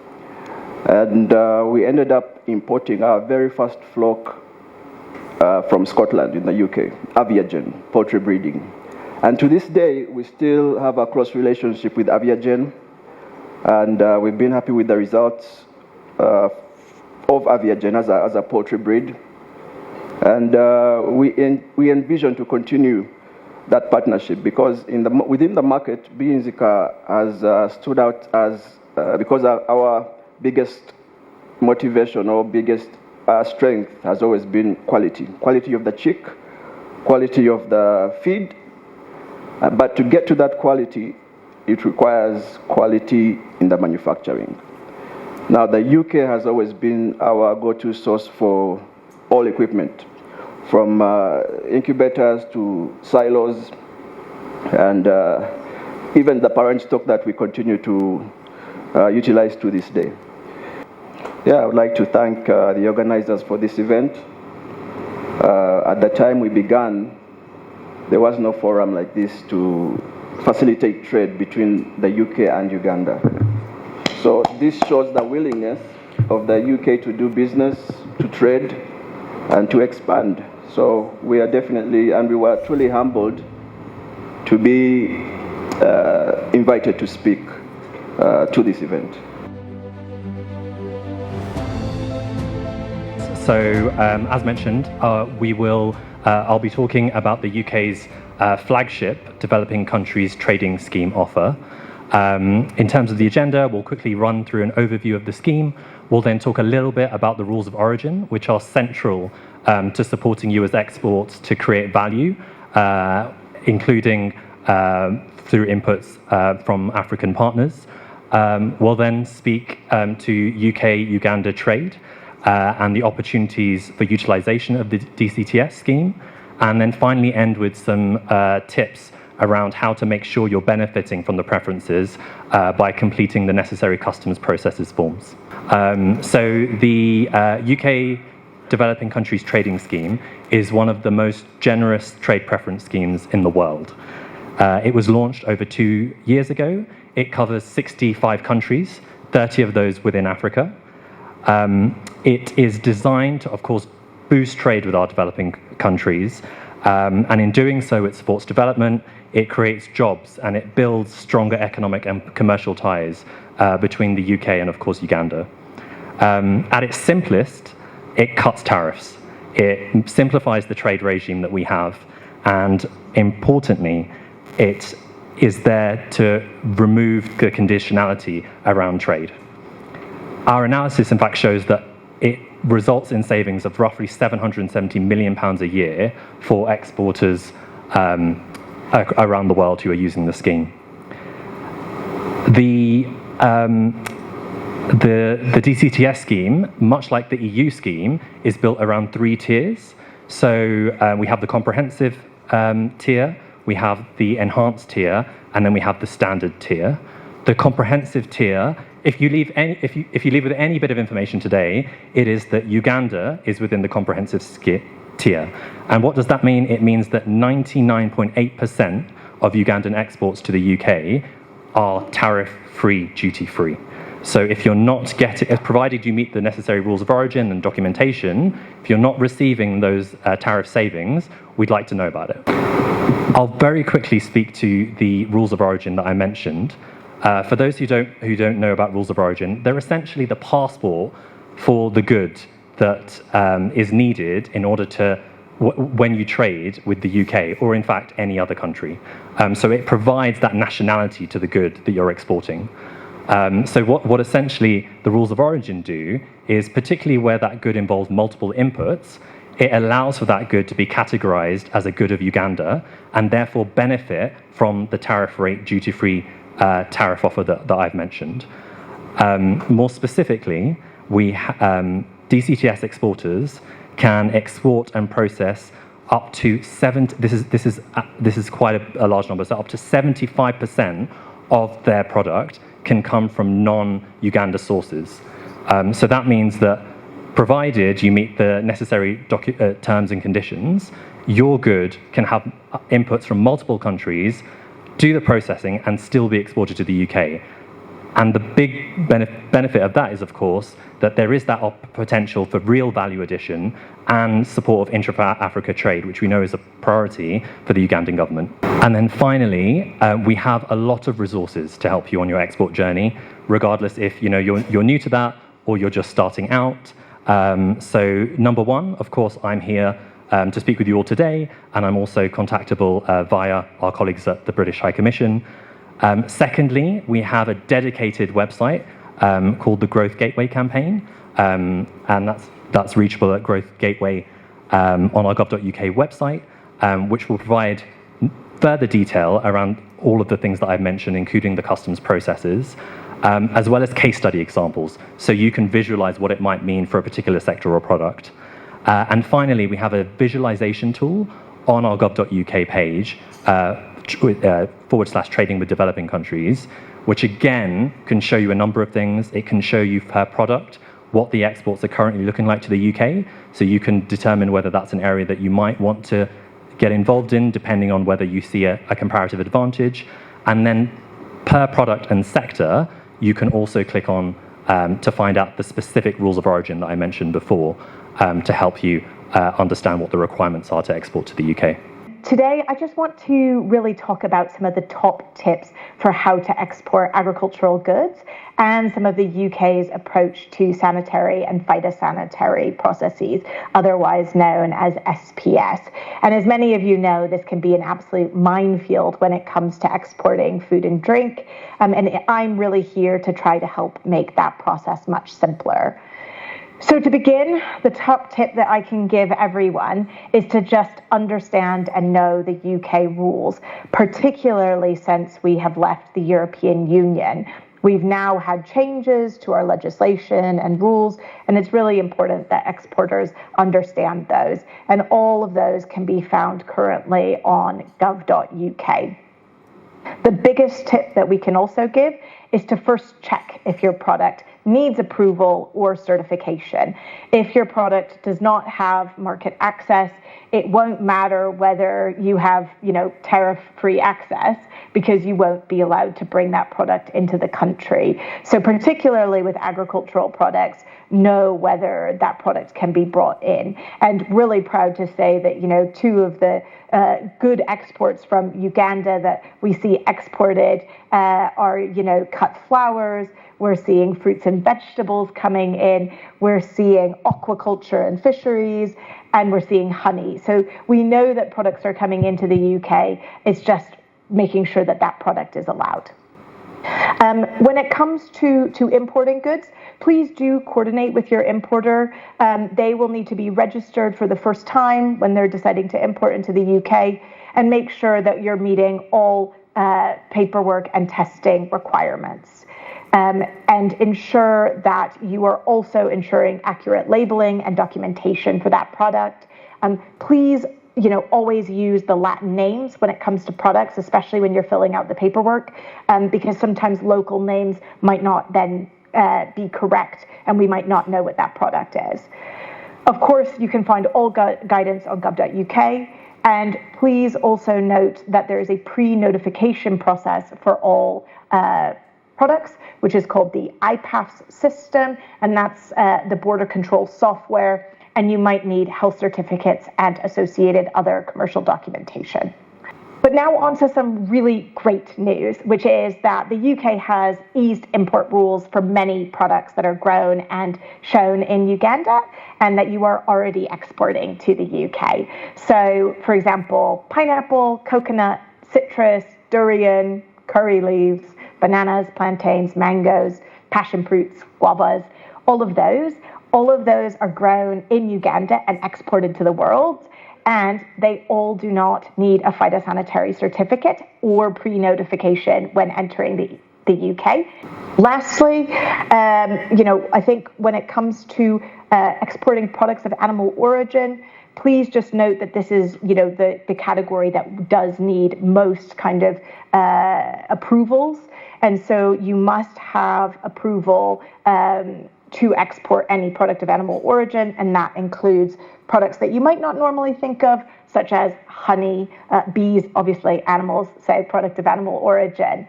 and we ended up importing our very first flock from Scotland in the UK, Aviagen, poultry breeding. And to this day, we still have a close relationship with Aviagen, and we've been happy with the results of Aviagen as a poultry breed. And we envision to continue that partnership, because within the market, BNZICA has stood out as, because our biggest motivation or biggest strength has always been quality. Quality of the chick, quality of the feed, but to get to that quality, it requires quality in the manufacturing. Now, the UK has always been our go-to source for all equipment, from incubators to silos, and even the parent stock that we continue to utilize to this day. Yeah, I would like to thank the organizers for this event. At the time we began, there was no forum like this to facilitate trade between the UK and Uganda. So this shows the willingness of the UK to do business, to trade, and to expand. So we are definitely, and we were truly humbled to be invited to speak to this event. So, as mentioned, I'll be talking about the UK's flagship Developing Countries Trading Scheme offer. In terms of the agenda, we'll quickly run through an overview of the scheme. We'll then talk a little bit about the rules of origin, which are central to supporting you as exports to create value, including through inputs from African partners. We'll then speak to UK-Uganda trade and the opportunities for utilization of the DCTS scheme, and then finally end with some tips around how to make sure you're benefiting from the preferences by completing the necessary customs processes forms. So the UK Developing Countries Trading Scheme is one of the most generous trade preference schemes in the world. It was launched over 2 years ago. It covers 65 countries, 30 of those within Africa. It is designed to, of course, boost trade with our developing countries, and in doing so, it supports development, it creates jobs, and it builds stronger economic and commercial ties between the UK and, of course, Uganda. At its simplest, it cuts tariffs. It simplifies the trade regime that we have, and importantly, it is there to remove the conditionality around trade. Our analysis, in fact, shows that it results in savings of roughly £770 million a year for exporters around the world who are using the scheme. The DCTS scheme, much like the EU scheme, is built around 3 tiers. So we have the comprehensive tier, we have the enhanced tier, and then we have the standard tier. The comprehensive tier, if you leave with any bit of information today, it is that Uganda is within the comprehensive tier. And what does that mean? It means that 99.8% of Ugandan exports to the UK are tariff-free, duty-free. So if you're not getting, provided you meet the necessary rules of origin and documentation, if you're not receiving those tariff savings, we'd like to know about it. I'll very quickly speak to the rules of origin that I mentioned. For those who don't know about rules of origin, they're essentially the passport for the good that is needed in order to, when you trade with the UK, or in fact any other country. So it provides that nationality to the good that you're exporting. So what essentially the rules of origin do is, particularly where that good involves multiple inputs, it allows for that good to be categorized as a good of Uganda and therefore benefit from the tariff rate duty-free tariff offer that I've mentioned. More specifically, DCTS exporters can export and process up to this is quite a large number, so up to 75% of their product can come from non-Uganda sources. So that means that provided you meet the necessary terms and conditions, your good can have inputs from multiple countries, do the processing, and still be exported to the UK. And the big benefit of that is, of course, that there is that potential for real value addition and support of intra-Africa trade, which we know is a priority for the Ugandan government. And then finally, we have a lot of resources to help you on your export journey, regardless if you're new to that or you're just starting out. So number one, of course, I'm here to speak with you all today, and I'm also contactable via our colleagues at the British High Commission. Secondly, we have a dedicated website called the Growth Gateway campaign, and that's reachable at Growth Gateway on our gov.uk website, which will provide further detail around all of the things that I've mentioned, including the customs processes, as well as case study examples, so you can visualize what it might mean for a particular sector or product. And finally, we have a visualization tool on our gov.uk page, /trading with developing countries, which again can show you a number of things. It can show you per product what the exports are currently looking like to the UK, so you can determine whether that's an area that you might want to get involved in, depending on whether you see a comparative advantage. And then per product and sector, you can also click on to find out the specific rules of origin that I mentioned before, to help you understand what the requirements are to export to the UK. Today, I just want to really talk about some of the top tips for how to export agricultural goods and some of the UK's approach to sanitary and phytosanitary processes, otherwise known as SPS. And as many of you know, this can be an absolute minefield when it comes to exporting food and drink. And I'm really here to try to help make that process much simpler. So to begin, the top tip that I can give everyone is to just understand and know the UK rules, particularly since we have left the European Union. We've now had changes to our legislation and rules, and it's really important that exporters understand those. And all of those can be found currently on gov.uk. The biggest tip that we can also give is to first check if your product needs approval or certification. If your product does not have market access, it won't matter whether you have, tariff-free access, because you won't be allowed to bring that product into the country. So particularly with agricultural products, know whether that product can be brought in. And really proud to say that, two of the good exports from Uganda that we see exported are, cut flowers. We're seeing fruits and vegetables coming in. We're seeing aquaculture and fisheries, and we're seeing honey. So we know that products are coming into the UK. It's just making sure that that product is allowed. When it comes to importing goods, please do coordinate with your importer. They will need to be registered for the first time when they're deciding to import into the UK, and make sure that you're meeting all paperwork and testing requirements. And ensure that you are also ensuring accurate labeling and documentation for that product. Please, always use the Latin names when it comes to products, especially when you're filling out the paperwork, because sometimes local names might not then be correct, and we might not know what that product is. Of course, you can find all guidance on gov.uk, and please also note that there is a pre-notification process for all products, which is called the IPAFS system, and that's the border control software, and you might need health certificates and associated other commercial documentation. But now on to some really great news, which is that the UK has eased import rules for many products that are grown and shown in Uganda, and that you are already exporting to the UK. So, for example, pineapple, coconut, citrus, durian, curry leaves, bananas, plantains, mangoes, passion fruits, guavas, all of those are grown in Uganda and exported to the world, and they all do not need a phytosanitary certificate or pre-notification when entering the UK. Lastly, I think when it comes to exporting products of animal origin, please just note that this is, the category that does need most kind of approvals. And so you must have approval to export any product of animal origin, and that includes products that you might not normally think of, such as honey, bees, obviously animals, say product of animal origin.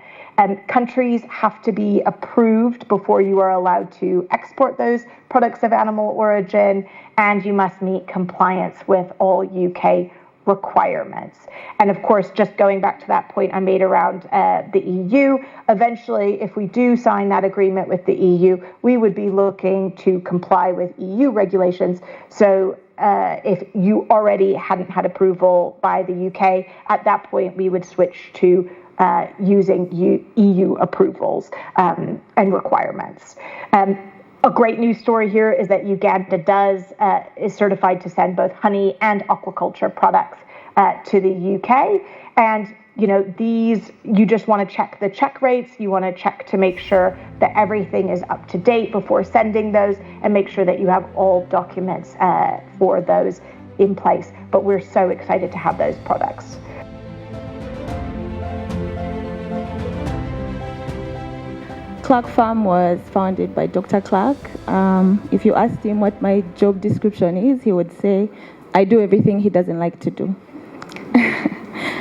Countries have to be approved before you are allowed to export those products of animal origin, and you must meet compliance with all UK requirements. And of course, just going back to that point I made around the EU, eventually, if we do sign that agreement with the EU, we would be looking to comply with EU regulations. So if you already hadn't had approval by the UK, at that point we would switch to using EU approvals and requirements. A great news story here is that Uganda is certified to send both honey and aquaculture products to the UK. And these, you just want to check the check rates. You want to check to make sure that everything is up to date before sending those, and make sure that you have all documents for those in place. But we're so excited to have those products. Clark Farm was founded by Dr. Clark. If you asked him what my job description is, he would say, I do everything he doesn't like to do.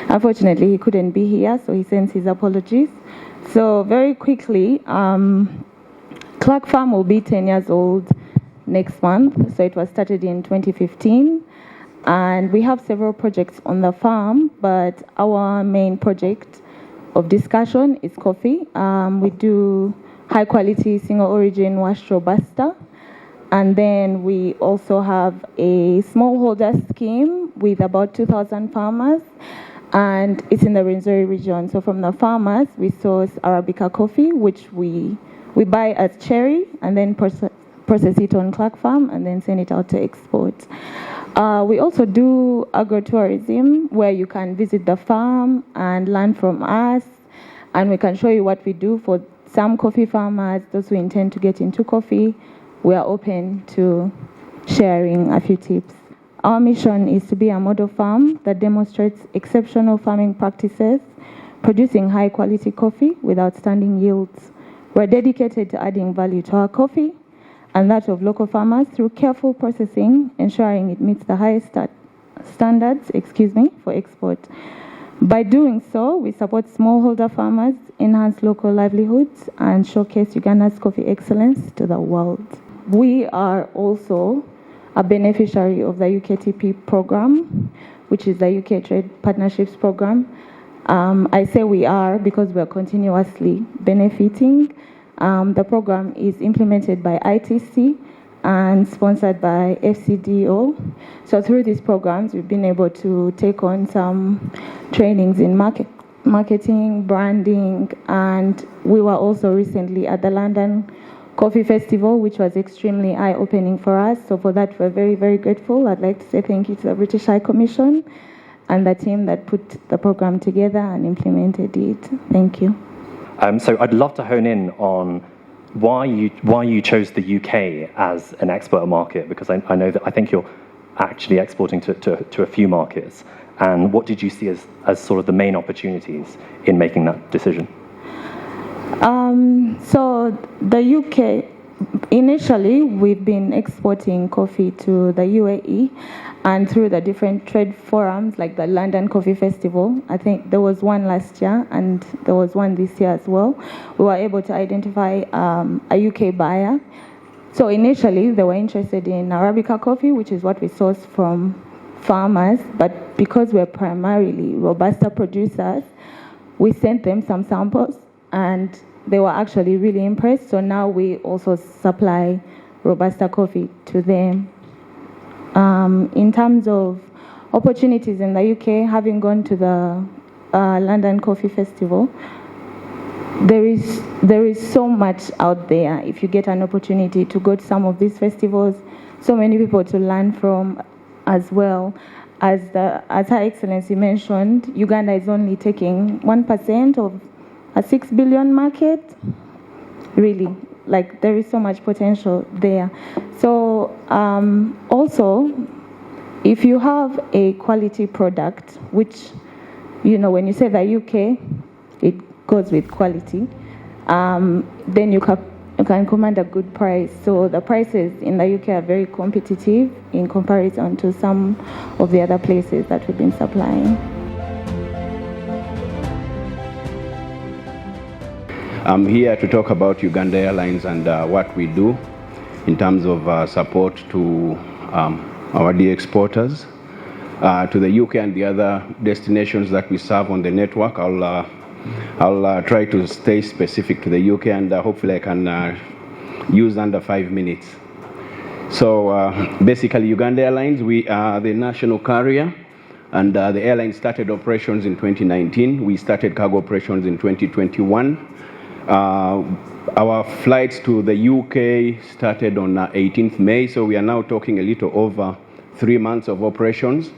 Unfortunately, he couldn't be here, so he sends his apologies. So very quickly, Clark Farm will be 10 years old next month. So it was started in 2015. And we have several projects on the farm, but our main project of discussion is coffee. We do high quality single origin washed Robusta. And then we also have a smallholder scheme with about 2,000 farmers. And it's in the Rwenzori region. So from the farmers, we source Arabica coffee, which we buy as cherry and then process it on Clark Farm and then send it out to export. We also do agro-tourism, where you can visit the farm and learn from us. And we can show you what we do for some coffee farmers, those who intend to get into coffee. We are open to sharing a few tips. Our mission is to be a model farm that demonstrates exceptional farming practices, producing high quality coffee with outstanding yields. We're dedicated to adding value to our coffee and that of local farmers through careful processing, ensuring it meets the highest standards for export. By doing so, we support smallholder farmers, enhance local livelihoods, and showcase Uganda's coffee excellence to the world. We are also a beneficiary of the UKTP program, which is the UK Trade Partnerships Program. I say we are because we are continuously benefiting. The program is implemented by ITC and sponsored by FCDO. So through these programs, we've been able to take on some trainings in marketing, branding, and we were also recently at the London Coffee Festival, which was extremely eye-opening for us. So for that, we're very, very grateful. I'd like to say thank you to the British High Commission and the team that put the program together and implemented it. Thank you. So I'd love to hone in on why you chose the UK as an export market, because I think you're actually exporting to a few markets. And what did you see as sort of the main opportunities in making that decision? So the UK, initially we've been exporting coffee to the UAE, and through the different trade forums like the London Coffee Festival, I think there was one last year and there was one this year as well, we were able to identify a UK buyer. So initially they were interested in Arabica coffee, which is what we source from farmers, but because we're primarily Robusta producers, we sent them some samples and they were actually really impressed. So now we also supply Robusta coffee to them. In terms of opportunities in the UK, having gone to the London Coffee Festival, there is so much out there. If you get an opportunity to go to some of these festivals, so many people to learn from as well. As Her Excellency mentioned, Uganda is only taking 1% of a 6 billion market. Really, like there is so much potential there. So also, if you have a quality product, which, you know, when you say the UK, it goes with quality, then you can command a good price. So the prices in the UK are very competitive in comparison to some of the other places that we've been supplying. I'm here to talk about Uganda Airlines and what we do in terms of support to our dear exporters to the UK and the other destinations that we serve on the network. I'll try to stay specific to the UK, and hopefully I can use under 5 minutes. So basically, Uganda Airlines, we are the national carrier, and the airline started operations in 2019. We started cargo operations in 2021. Our flights to the UK started on 18th May, so we are now talking a little over 3 months of operations.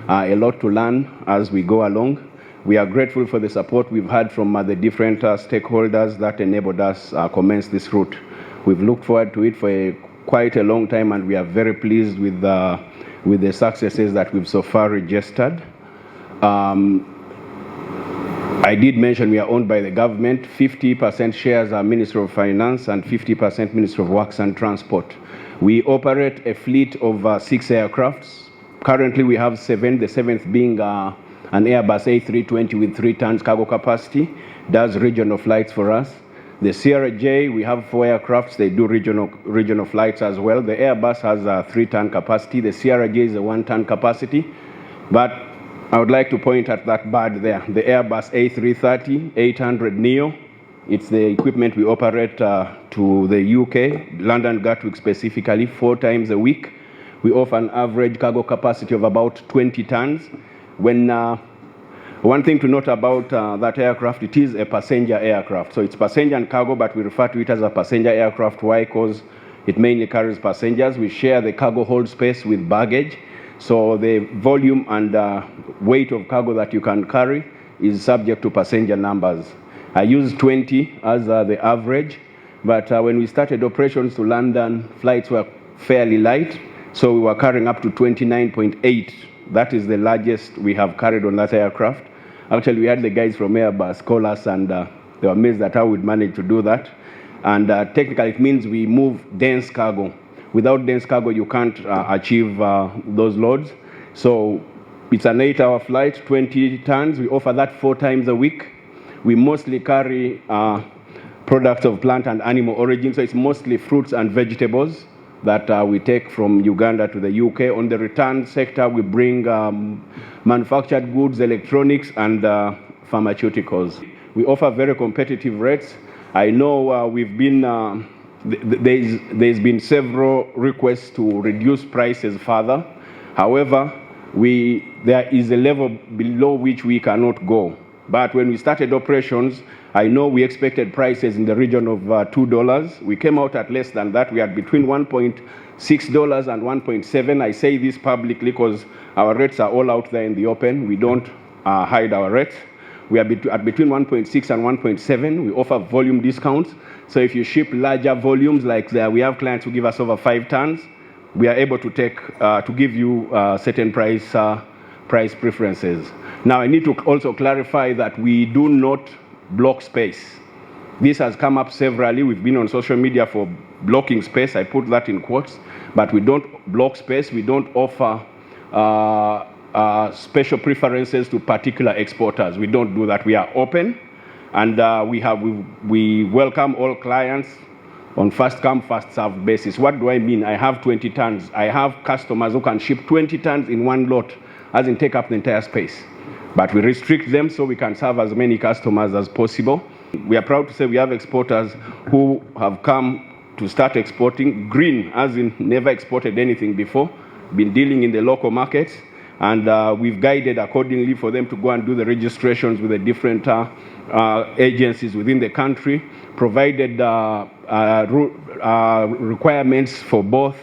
A lot to learn as we go along. We are grateful for the support we've had from the different stakeholders that enabled us commence this route. We've looked forward to it for quite a long time, and we are very pleased with the successes that we've so far registered. I did mention we are owned by the government. 50% shares are Ministry of Finance and 50% Ministry of Works and Transport. We operate a fleet of 6 aircrafts. Currently we have 7, the 7th being an Airbus A320 with 3 tons cargo capacity, does regional flights for us. The CRJ, we have 4 aircrafts, they do regional flights as well. The Airbus has a 3-ton capacity, the CRJ is a 1-ton capacity, but I would like to point at that bird there, the Airbus A330, 800 Neo. It's the equipment we operate to the UK, London Gatwick specifically, 4 times a week. We offer an average cargo capacity of about 20 tons. One thing to note about that aircraft, it is a passenger aircraft. So it's passenger and cargo, but we refer to it as a passenger aircraft. Why? Because it mainly carries passengers. We share the cargo hold space with baggage. So the volume and weight of cargo that you can carry is subject to passenger numbers. I use 20 as the average, but when we started operations to London, flights were fairly light, so we were carrying up to 29.8. That is the largest we have carried on that aircraft. Actually, we had the guys from Airbus call us, and they were amazed at how we'd managed to do that. And technically, it means we move dense cargo. Without dense cargo, you can't achieve those loads. So it's an 8-hour flight, 20 tons. We offer that 4 times a week. We mostly carry products of plant and animal origin, so it's mostly fruits and vegetables that we take from Uganda to the UK. On the return sector, we bring manufactured goods, electronics, and pharmaceuticals. We offer very competitive rates. I know we've been, there's been several requests to reduce prices further. However, there is a level below which we cannot go. But when we started operations, I know we expected prices in the region of $2. We came out at less than that. We are between $1.6 and $1.7. I say this publicly because our rates are all out there in the open. We don't hide our rates. We are at between 1.6 and 1.7. We offer volume discounts. So if you ship larger volumes, like we have clients who give us over 5 tons, we are able to give you certain price preferences. Now, I need to also clarify that we do not block space. This has come up severally. We've been on social media for blocking space. I put that in quotes. But we don't block space. We don't offer special preferences to particular exporters. We don't do that. We are open, and we welcome all clients on first come, first served basis. What do I mean? I have 20 tons. I have customers who can ship 20 tons in one lot, as in take up the entire space. But we restrict them so we can serve as many customers as possible. We are proud to say we have exporters who have come to start exporting green, as in never exported anything before, been dealing in the local markets, and we've guided accordingly for them to go and do the registrations with the different agencies within the country, provided requirements for both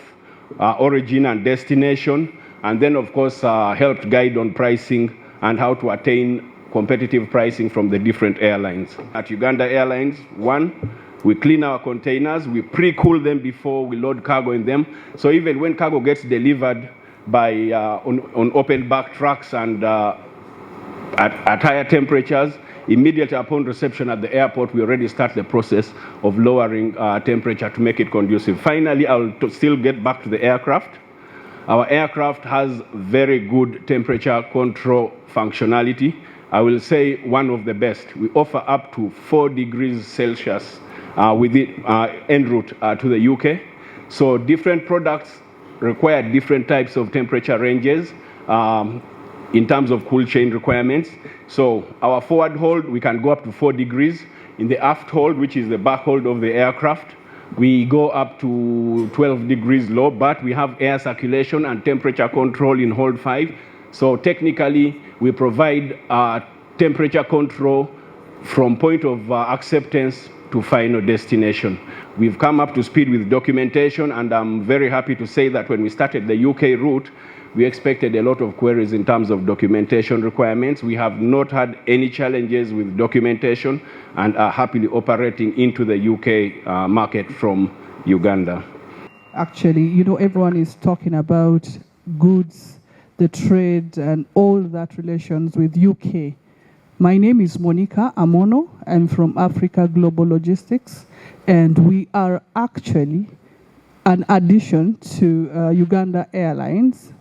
origin and destination, and then of course helped guide on pricing and how to attain competitive pricing from the different airlines. At Uganda Airlines, 1, we clean our containers, we pre-cool them before we load cargo in them. So even when cargo gets delivered by on open back trucks and at higher temperatures, immediately upon reception at the airport, we already start the process of lowering temperature to make it conducive. Finally, I'll still get back to the aircraft. Our aircraft has very good temperature control functionality. I will say one of the best. We offer up to 4 degrees Celsius within en route to the UK. So different products require different types of temperature ranges in terms of cool chain requirements. So our forward hold, we can go up to 4 degrees. In the aft hold, which is the back hold of the aircraft, we go up to 12 degrees low, but we have air circulation and temperature control in hold 5. So technically, we provide temperature control from point of acceptance to final destination. We've come up to speed with documentation, and I'm very happy to say that when we started the UK route, we expected a lot of queries in terms of documentation requirements. We have not had any challenges with documentation and are happily operating into the UK market from Uganda. Actually, you know, everyone is talking about goods, the trade, and all that relations with UK. My name is Monica Amono. I'm from Africa Global Logistics, and we are actually an addition to Uganda Airlines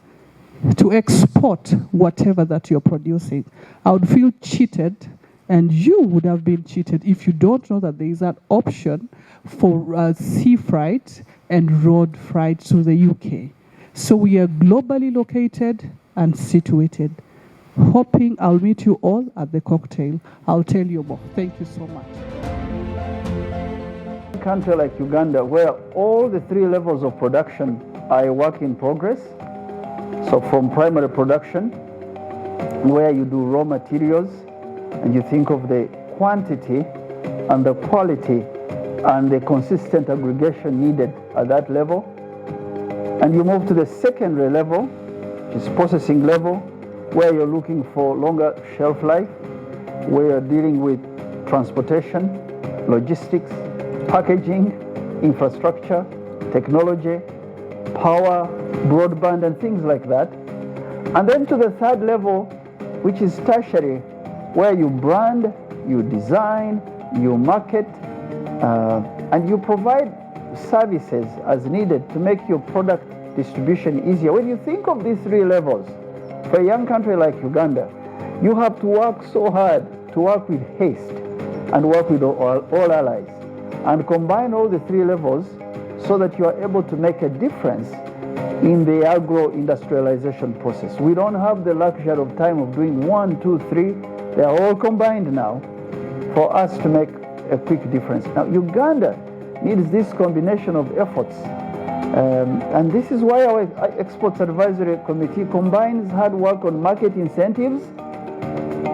to export whatever that you're producing. I would feel cheated, and you would have been cheated if you don't know that there is an option for sea freight and road freight to the UK. So we are globally located and situated. Hoping I'll meet you all at the cocktail. I'll tell you more. Thank you so much. A country like Uganda, where all the 3 levels of production are a work in progress. So from primary production, where you do raw materials, and you think of the quantity and the quality and the consistent aggregation needed at that level. And you move to the secondary level, which is processing level, where you're looking for longer shelf life, where you're dealing with transportation, logistics, packaging, infrastructure, technology, power, broadband, and things like that. And then to the third level, which is tertiary, where you brand, you design, you market, and you provide services as needed to make your product distribution easier. When you think of these 3 levels, for a young country like Uganda, you have to work so hard, to work with haste, and work with all allies, and combine all the 3 levels so that you are able to make a difference in the agro-industrialization process. We don't have the luxury of time of doing 1, 2, 3. They are all combined now for us to make a quick difference. Now, Uganda needs this combination of efforts. And this is why our Exports Advisory Committee combines hard work on market incentives,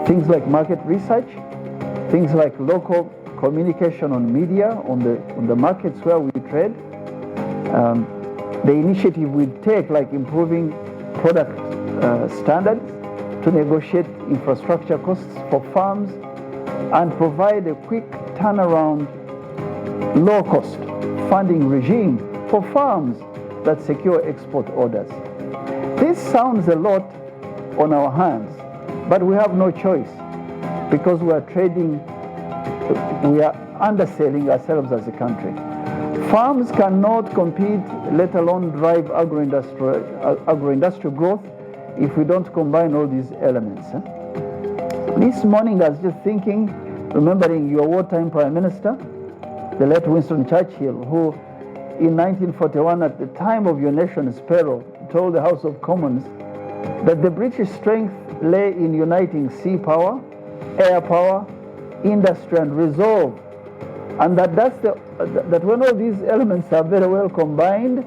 things like market research, things like local communication on media, on the markets where we trade. The initiative we take, like improving product standards to negotiate infrastructure costs for farms and provide a quick turnaround, low-cost funding regime for farms that secure export orders. This sounds a lot on our hands, but we have no choice because we are underselling ourselves as a country. Farms cannot compete, let alone drive agro-industrial growth, if we don't combine all these elements. This morning I was just thinking, remembering your wartime Prime Minister, the late Winston Churchill, who in 1941, at the time of your nation's peril, told the House of Commons that the British strength lay in uniting sea power, air power, industry, and resolve. And that when all these elements are very well combined,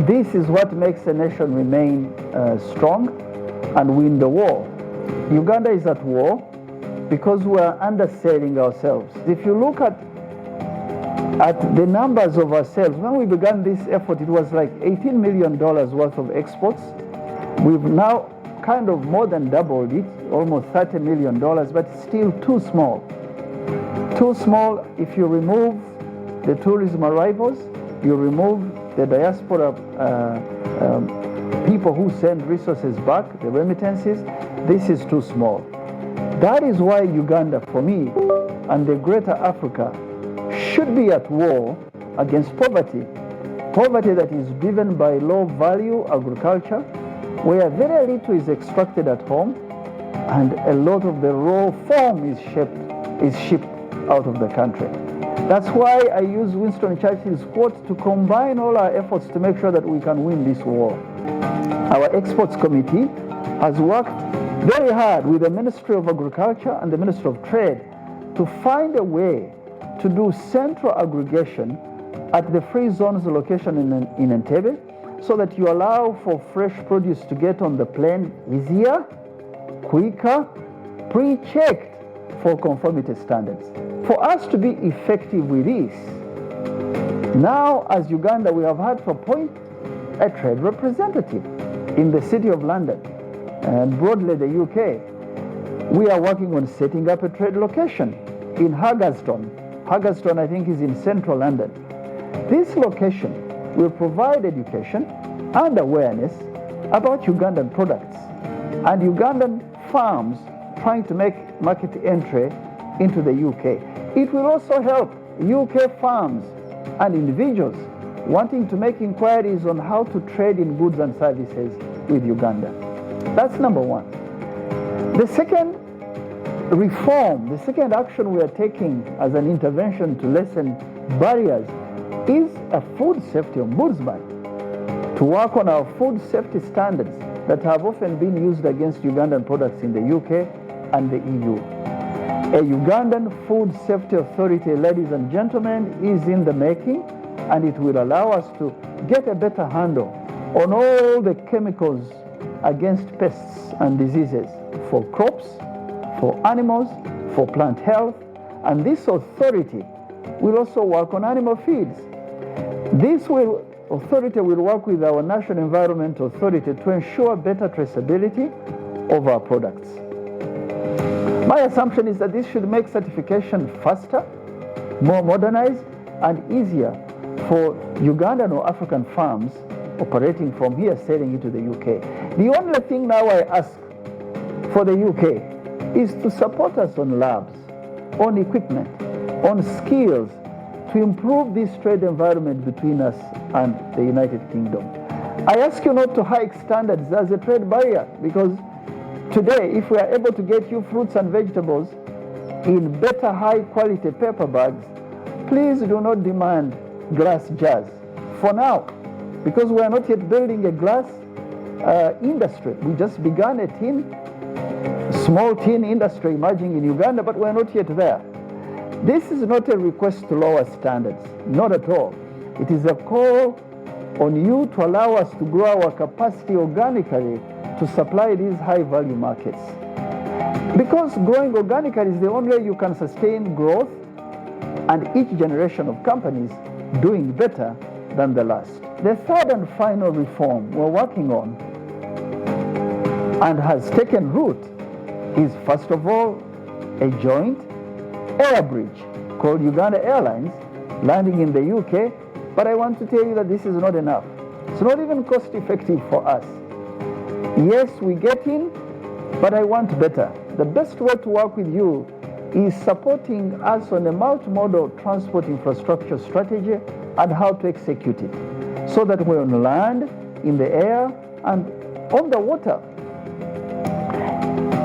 this is what makes a nation remain strong and win the war. Uganda is at war because we are underselling ourselves. If you look at the numbers of ourselves, when we began this effort, it was like $18 million worth of exports. We've now kind of more than doubled it, almost $30 million, but it's still too small. Too small if you remove the tourism arrivals, you remove the diaspora people who send resources back, the remittances. This is too small. That is why Uganda, for me, and the greater Africa, should be at war against poverty. Poverty that is driven by low-value agriculture, where very little is extracted at home, and a lot of the raw form is shipped out of the country. That's why I use Winston Churchill's quote to combine all our efforts to make sure that we can win this war. Our Exports Committee has worked very hard with the Ministry of Agriculture and the Ministry of Trade to find a way to do central aggregation at the free zones location in Entebbe, so that you allow for fresh produce to get on the plane easier, quicker, pre-checked for conformity standards. For us to be effective with this, now as Uganda, we have had to appoint a trade representative in the City of London and broadly the UK. We are working on setting up a trade location in Haggerston. Haggerston, I think, is in central London. This location will provide education and awareness about Ugandan products and Ugandan farms trying to make market entry into the UK. It will also help UK farms and individuals wanting to make inquiries on how to trade in goods and services with Uganda. That's number one. The second reform, the second action we are taking as an intervention to lessen barriers is a food safety ombudsman, to work on our food safety standards that have often been used against Ugandan products in the UK and the EU. A Ugandan Food Safety Authority, ladies and gentlemen, is in the making, and it will allow us to get a better handle on all the chemicals against pests and diseases for crops, for animals, for plant health, and this authority will also work on animal feeds. This authority will work with our National Environment Authority to ensure better traceability of our products. My assumption is that this should make certification faster, more modernized, and easier for Ugandan or African farms operating from here, selling into the UK. The only thing now I ask for the UK is to support us on labs, on equipment, on skills, to improve this trade environment between us and the United Kingdom. I ask you not to hike standards as a trade barrier, because today, if we are able to get you fruits and vegetables in better high quality paper bags, please do not demand glass jars for now, because we are not yet building a glass industry. We just began a small tin industry emerging in Uganda, but we're not yet there. This is not a request to lower standards, not at all. It is a call on you to allow us to grow our capacity organically to supply these high-value markets. Because growing organically is the only way you can sustain growth and each generation of companies doing better than the last. The third and final reform we're working on and has taken root is, first of all, a joint air bridge called Uganda Airlines landing in the UK, but I want to tell you that this is not enough. It's not even cost effective for us. Yes, we get in, but I want better. The best way to work with you is supporting us on a multimodal transport infrastructure strategy and how to execute it, so that we're on land, in the air, and on the water.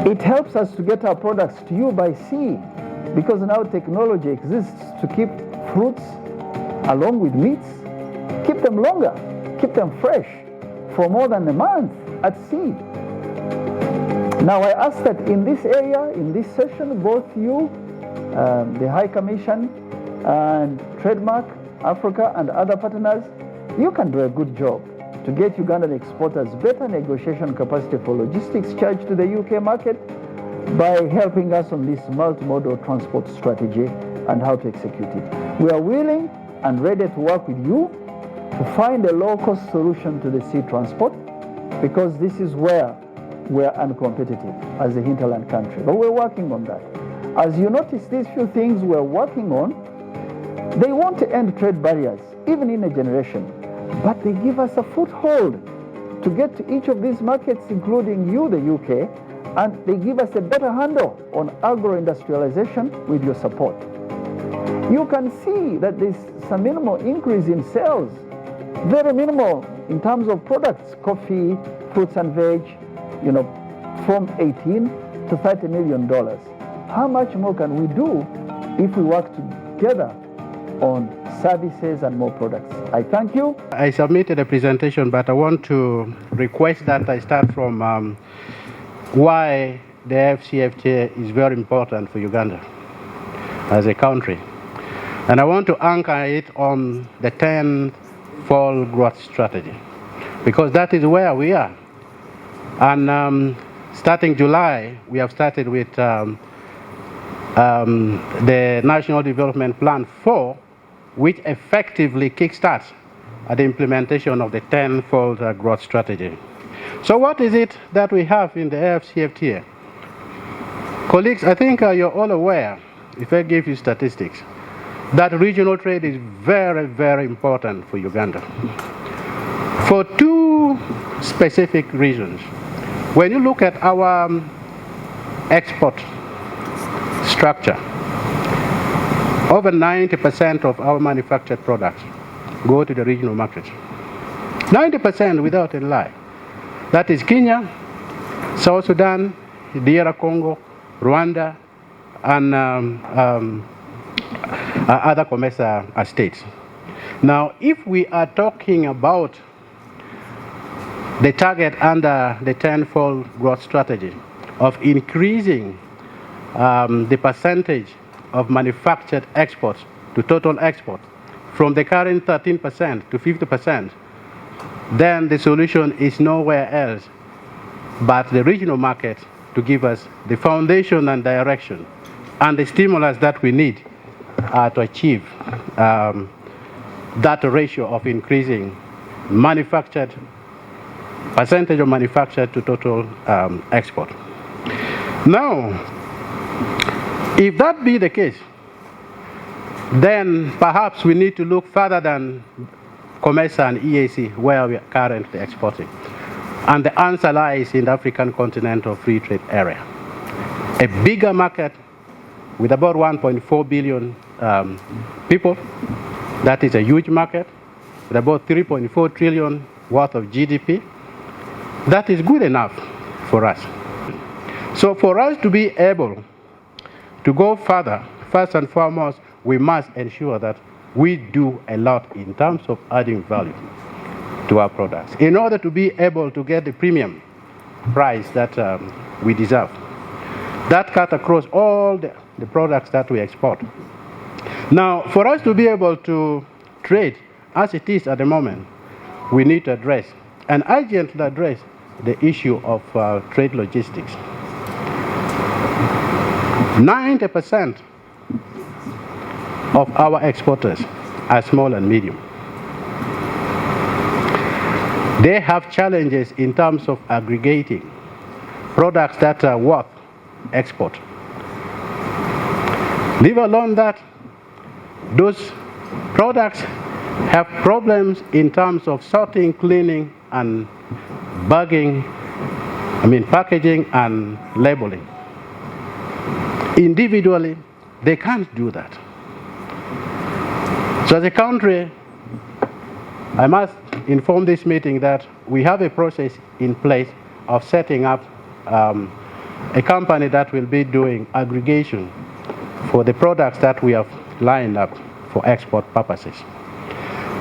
It helps us to get our products to you by sea, because now technology exists to keep fruits along with meats, keep them longer, keep them fresh for more than a month at sea. Now I ask that in this area, in this session, both you, the High Commission and Trademark Africa and other partners, you can do a good job to get Ugandan exporters better negotiation capacity for logistics charge to the UK market by helping us on this multimodal transport strategy and how to execute it. We are willing and ready to work with you to find a low-cost solution to the sea transport, because this is where we're uncompetitive as a hinterland country. But we're working on that. As you notice, these few things we're working on, they want to end trade barriers, even in a generation, but they give us a foothold to get to each of these markets, including you, the UK, and they give us a better handle on agro-industrialization with your support. You can see that there's some minimal increase in sales, very minimal in terms of products, coffee, fruits and veg, from 18 to $30 million. How much more can we do if we work together on services and more products? I thank you. I submitted a presentation, but I want to request that I start from why the FCFTA is very important for Uganda as a country. And I want to anchor it on the 10-fold growth strategy, because that is where we are. And starting July, we have started with the National Development Plan 4, which effectively kickstarts the implementation of the 10-fold growth strategy. So what is it that we have in the AFCFTA? Colleagues, I think you're all aware, if I give you statistics, that regional trade is very, very important for Uganda. For two specific reasons. When you look at our export structure, over 90% of our manufactured products go to the regional markets. 90% without a lie. That is Kenya, South Sudan, DR Congo, Rwanda, and other COMESA states. Now, if we are talking about the target under the 10-fold growth strategy of increasing the percentage of manufactured exports to total exports from the current 13% to 50%, then the solution is nowhere else but the regional market to give us the foundation and direction and the stimulus that we need to achieve that ratio of increasing percentage of manufactured to total export. Now, if that be the case, then perhaps we need to look further than COMESA and EAC, where we are currently exporting. And the answer lies in the African Continental Free Trade Area. A bigger market with about 1.4 billion people. That is a huge market with about 3.4 trillion worth of GDP. That is good enough for us. So for us to be able to go further, first and foremost, we must ensure that we do a lot in terms of adding value to our products in order to be able to get the premium price that we deserve. That cut across all the products that we export. Now, for us to be able to trade as it is at the moment, we need to address and urgently address the issue of trade logistics. 90% of our exporters are small and medium. They have challenges in terms of aggregating products that are worth export. Leave alone that, those products have problems in terms of sorting, cleaning, and bagging, packaging and labeling. Individually, they can't do that. So as a country, I must inform this meeting that we have a process in place of setting up a company that will be doing aggregation for the products that we have lined up for export purposes,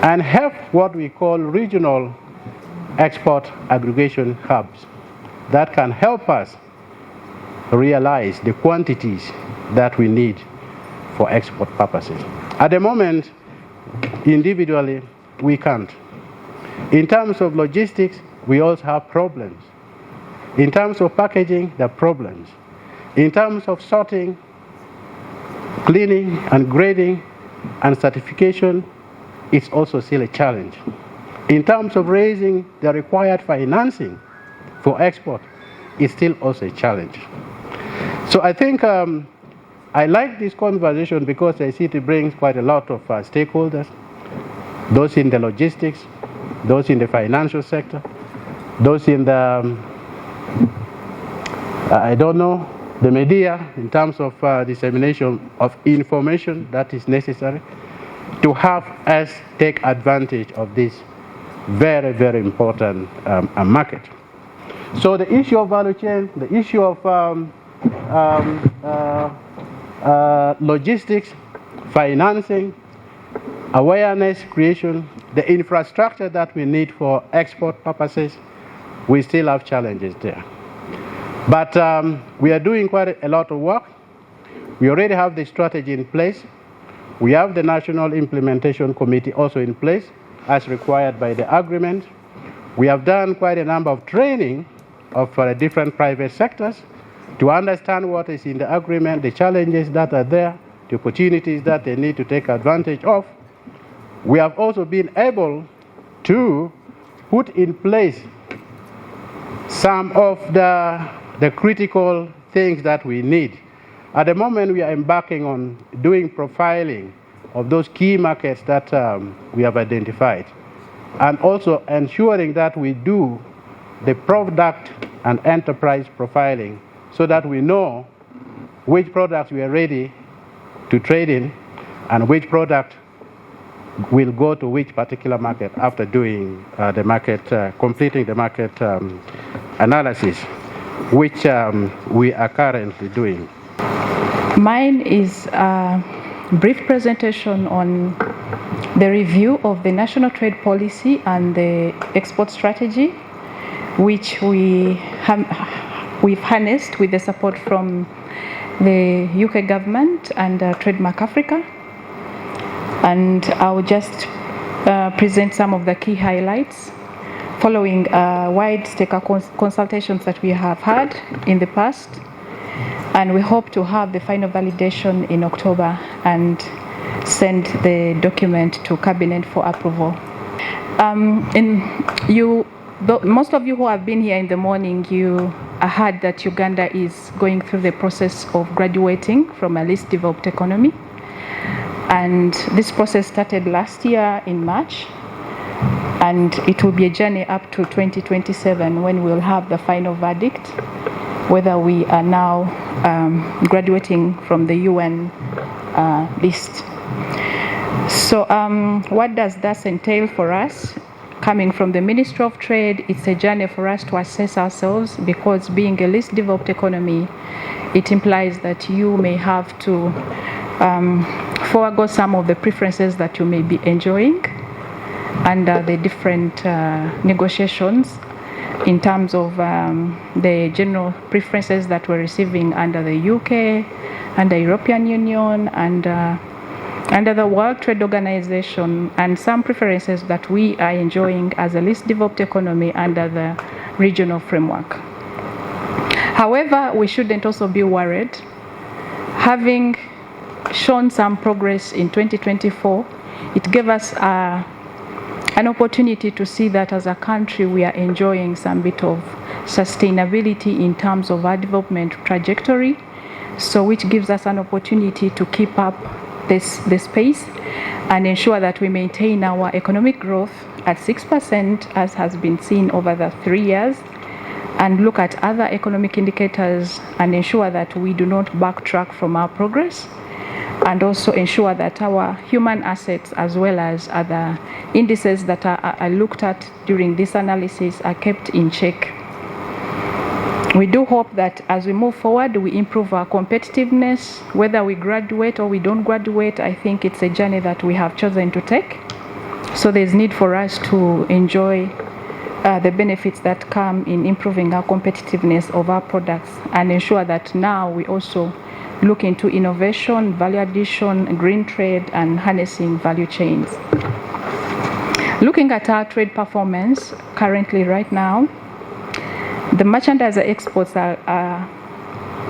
and have what we call regional export aggregation hubs that can help us realize the quantities that we need for export purposes. At the moment, individually, we can't. In terms of logistics, we also have problems. In terms of packaging, there are problems. In terms of sorting, cleaning and grading and certification, it's also still a challenge. In terms of raising the required financing for export, it's still also a challenge. So I think I like this conversation because I see it brings quite a lot of stakeholders, those in the logistics, those in the financial sector, those in the, the media, in terms of dissemination of information that is necessary to have us take advantage of this very, very important market. So the issue of value chain, the issue of logistics, financing, awareness creation, the infrastructure that we need for export purposes, we still have challenges there. But we are doing quite a lot of work. We already have the strategy in place. We have the National Implementation Committee also in place as required by the agreement. We have done quite a number of training of different private sectors to understand what is in the agreement, the challenges that are there, the opportunities that they need to take advantage of. We have also been able to put in place some of the critical things that we need. At the moment, we are embarking on doing profiling of those key markets that we have identified, and also ensuring that we do the product and enterprise profiling so that we know which products we are ready to trade in and which product will go to which particular market after doing the market, completing the market analysis, which we are currently doing. Mine is a brief presentation on the review of the national trade policy and the export strategy, which we've harnessed with the support from the UK government and Trademark Africa. And I'll just present some of the key highlights following wide stakeholder consultations that we have had in the past. And we hope to have the final validation in October and send the document to Cabinet for approval. Most of you who have been here in the morning, you heard that Uganda is going through the process of graduating from a least developed economy. And this process started last year in March. And it will be a journey up to 2027 when we'll have the final verdict, whether we are now graduating from the UN list. So what does that entail for us? Coming from the Ministry of Trade, it's a journey for us to assess ourselves, because being a least developed economy, it implies that you may have to forego some of the preferences that you may be enjoying under the different negotiations in terms of the general preferences that we're receiving under the UK, under European Union, and under the World Trade Organization, and some preferences that we are enjoying as a least developed economy under the regional framework. However, we shouldn't also be worried. Having shown some progress in 2024, it gave us an opportunity to see that as a country we are enjoying some bit of sustainability in terms of our development trajectory, so which gives us an opportunity to keep up this pace and ensure that we maintain our economic growth at 6%, as has been seen over the 3 years, and look at other economic indicators and ensure that we do not backtrack from our progress, and also ensure that our human assets as well as other indices that are looked at during this analysis are kept in check. We do hope that as we move forward, we improve our competitiveness. Whether we graduate or we don't graduate, I think it's a journey that we have chosen to take. So there's need for us to enjoy the benefits that come in improving our competitiveness of our products, and ensure that now we also look into innovation, value addition, green trade, and harnessing value chains. Looking at our trade performance currently right now, the merchandise exports are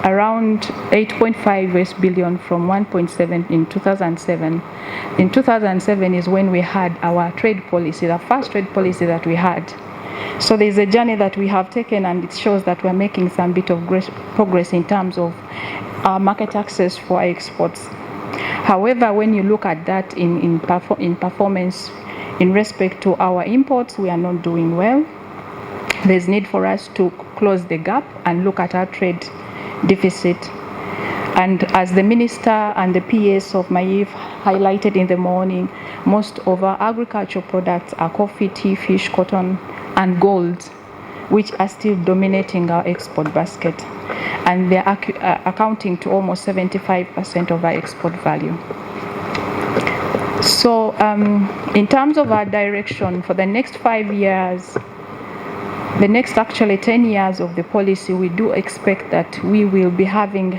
around 8.5 US billion from 1.7 in 2007. In 2007 is when we had our trade policy, the first trade policy that we had. So there's a journey that we have taken, and it shows that we're making some bit of progress in terms of our market access for our exports. However, when you look at that in performance in respect to our imports, we are not doing well. There's need for us to close the gap and look at our trade deficit. And as the Minister and the PS of MAIF highlighted in the morning, most of our agricultural products are coffee, tea, fish, cotton, and gold, which are still dominating our export basket. And they're accounting to almost 75% of our export value. So in terms of our direction for the next 5 years, the next actually 10 years of the policy, we do expect that we will be having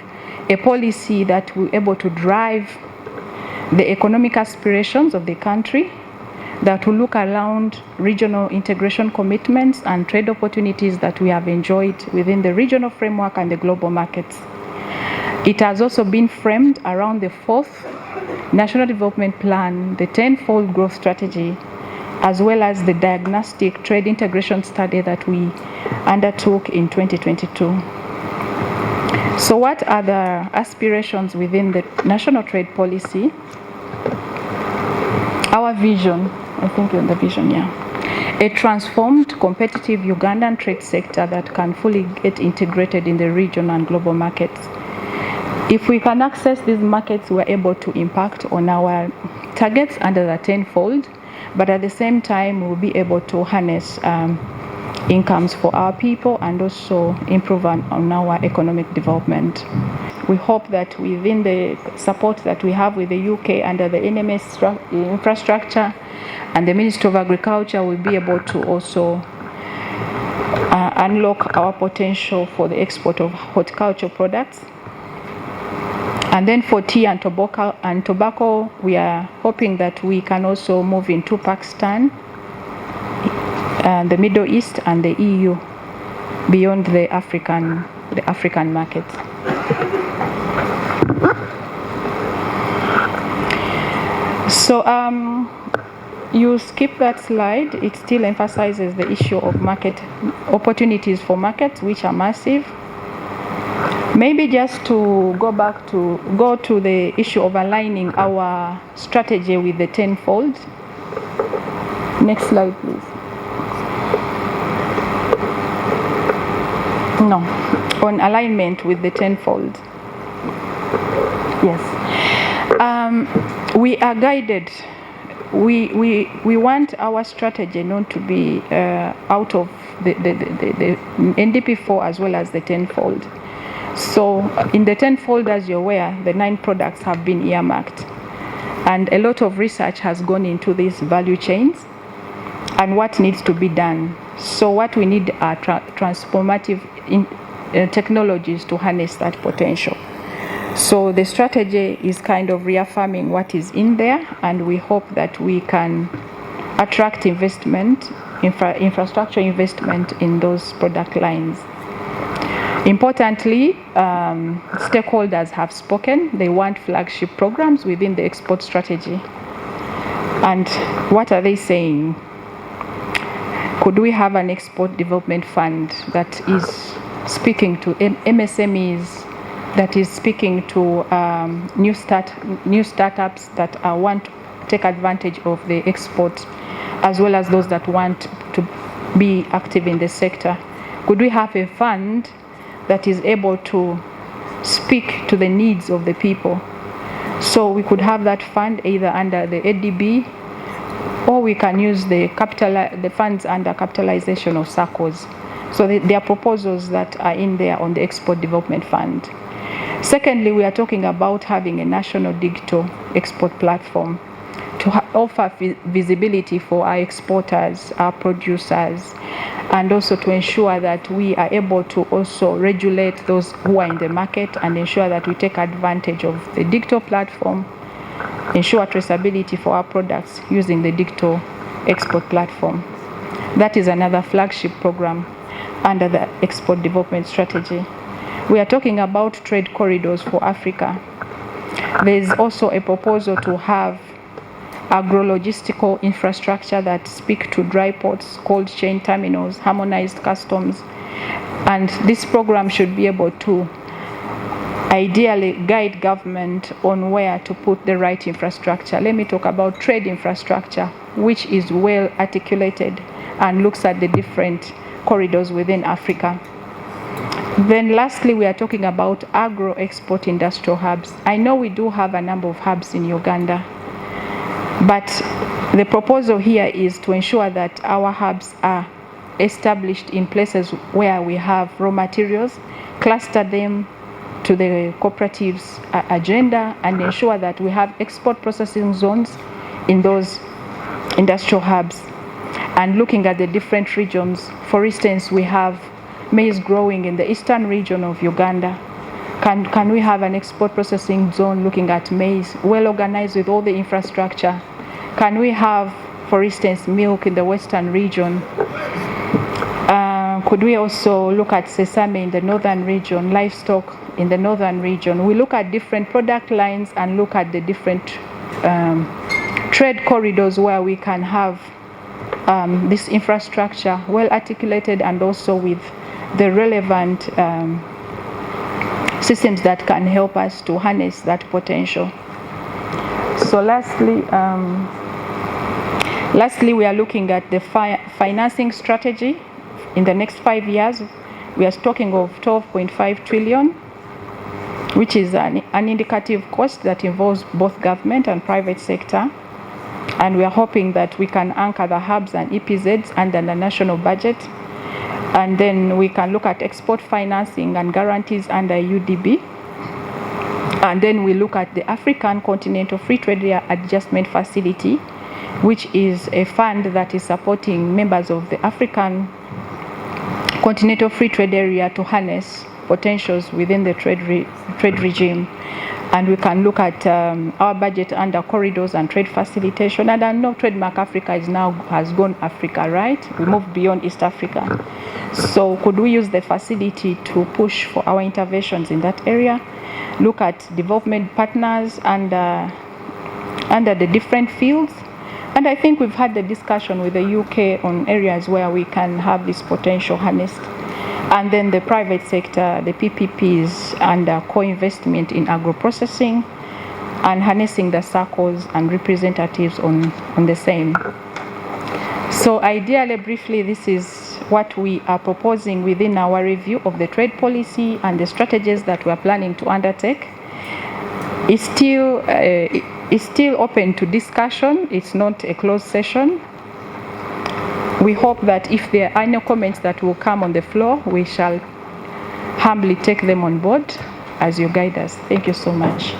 a policy that will be able to drive the economic aspirations of the country, that will look around regional integration commitments and trade opportunities that we have enjoyed within the regional framework and the global markets. It has also been framed around the 4th National Development Plan, the 10-fold growth strategy, as well as the diagnostic trade integration study that we undertook in 2022. So what are the aspirations within the national trade policy? Our vision, I think on the vision, yeah. A transformed, competitive Ugandan trade sector that can fully get integrated in the region and global markets. If we can access these markets, we're able to impact on our targets under the 10-fold, but at the same time, we'll be able to harness incomes for our people and also improve on our economic development. We hope that within the support that we have with the UK under the NMS infrastructure and the Ministry of Agriculture, we'll be able to also unlock our potential for the export of horticultural products. And then for tea and tobacco, we are hoping that we can also move into Pakistan, the Middle East and the EU beyond the African market. So you skip that slide. It still emphasizes the issue of market opportunities for markets, which are massive. Maybe just to go to the issue of aligning our strategy with the 10-fold. Next slide, please. No, on alignment with the 10-fold. Yes. We are guided. We want our strategy not to be out of the NDP4 as well as the 10-fold. So in the 10-fold, as you're aware, the 9 products have been earmarked. And a lot of research has gone into these value chains and what needs to be done. So what we need are transformative technologies to harness that potential. So the strategy is kind of reaffirming what is in there, and we hope that we can attract investment, infrastructure investment in those product lines. Importantly, stakeholders have spoken. They want flagship programs within the export strategy. And what are they saying? Could we have an export development fund that is speaking to MSMEs, that is speaking to new startups that want to take advantage of the export, as well as those that want to be active in the sector? Could we have a fund that is able to speak to the needs of the people? So we could have that fund either under the ADB, or we can use the funds under capitalization of SACCOs. So there are proposals that are in there on the Export Development Fund. Secondly, we are talking about having a national digital export platform to offer visibility for our exporters, our producers, and also to ensure that we are able to also regulate those who are in the market and ensure that we take advantage of the digital platform, ensure traceability for our products using the digital export platform. That is another flagship program under the Export Development Strategy. We are talking about trade corridors for Africa. There is also a proposal to have agro-logistical infrastructure that speak to dry ports, cold chain terminals, harmonized customs. And this program should be able to ideally guide government on where to put the right infrastructure. Let me talk about trade infrastructure, which is well articulated and looks at the different corridors within Africa. Then lastly, we are talking about agro-export industrial hubs. I know we do have a number of hubs in Uganda, but the proposal here is to ensure that our hubs are established in places where we have raw materials, cluster them to the cooperatives agenda, and ensure that we have export processing zones in those industrial hubs. And looking at the different regions, for instance, we have maize growing in the eastern region of Uganda, Can we have an export processing zone looking at maize, well organized with all the infrastructure? Can we have, for instance, milk in the western region? Could we also look at sesame in the northern region, livestock in the northern region? We look at different product lines and look at the different trade corridors where we can have this infrastructure well articulated and also with the relevant systems that can help us to harness that potential. So lastly, we are looking at the financing strategy. In the next 5 years, we are talking of 12.5 trillion, which is an indicative cost that involves both government and private sector. And we are hoping that we can anchor the hubs and EPZs under the national budget. And then we can look at export financing and guarantees under UDB. And then we look at the African Continental Free Trade Area Adjustment Facility, which is a fund that is supporting members of the African Continental Free Trade Area to harness potentials within the trade regime. And we can look at our budget under corridors and trade facilitation. And I know Trademark Africa has gone Africa, right? We moved beyond East Africa. So could we use the facility to push for our interventions in that area? Look at development partners under the different fields. And I think we've had the discussion with the UK on areas where we can have this potential harnessed. And then the private sector, the PPPs, and co-investment in agro-processing, and harnessing the circles and representatives on the same. So ideally, briefly, this is what we are proposing within our review of the trade policy and the strategies that we are planning to undertake. It's still open to discussion. It's not a closed session. We hope that if there are any comments that will come on the floor, we shall humbly take them on board as you guide us. Thank you so much.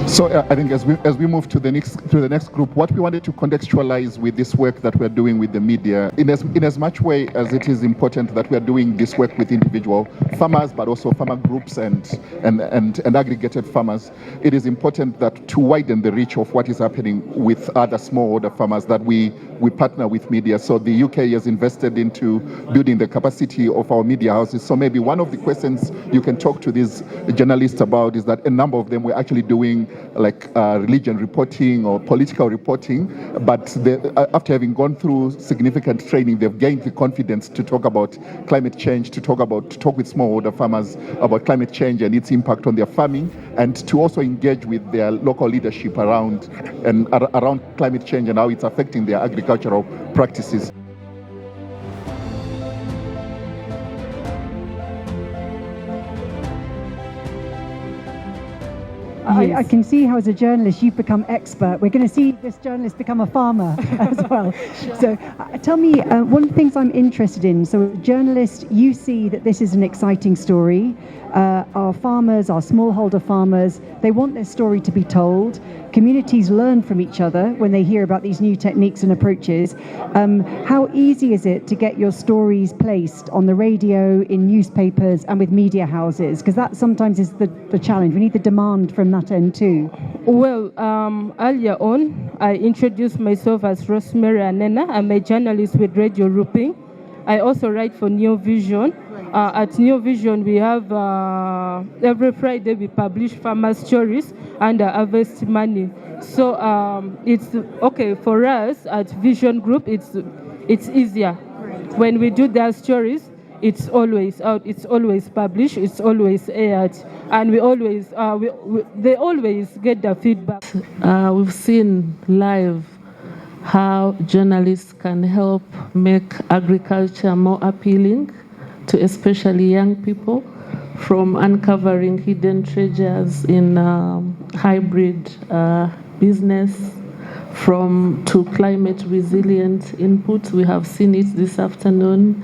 So I think as we move to the next group, what we wanted to contextualize with this work that we're doing with the media, in as much way as it is important that we are doing this work with individual farmers, but also farmer groups and aggregated farmers, it is important that to widen the reach of what is happening with other smallholder farmers, that we partner with media. So the UK has invested into building the capacity of our media houses. So maybe one of the questions you can talk to these journalists about is that a number of them were actually doing like religion reporting or political reporting, but after having gone through significant training, they've gained the confidence to talk about climate change, to talk with smallholder farmers about climate change and its impact on their farming, and to also engage with their local leadership around climate change and how it's affecting their agricultural practices. I can see how as a journalist you've become expert. We're going to see this journalist become a farmer as well. Sure. So tell me, one of the things I'm interested in, so as a journalist, you see that this is an exciting story. Our farmers, our smallholder farmers, they want their story to be told. Communities learn from each other when they hear about these new techniques and approaches. How easy is it to get your stories placed on the radio, in newspapers, and with media houses? Because that sometimes is the challenge. We need the demand from that end too. Well, earlier on, I introduced myself as Rosemary Anena. I'm a journalist with Radio Ruping. I also write for New Vision. At New Vision, we have every Friday we publish farmer stories under Harvest Money. So it's okay for us at Vision Group. It's easier when we do their stories. It's always out. It's always published. It's always aired, and we always they always get the feedback. We've seen live how journalists can help make agriculture more appealing to especially young people, from uncovering hidden treasures in hybrid business, to climate resilient input. We have seen it this afternoon,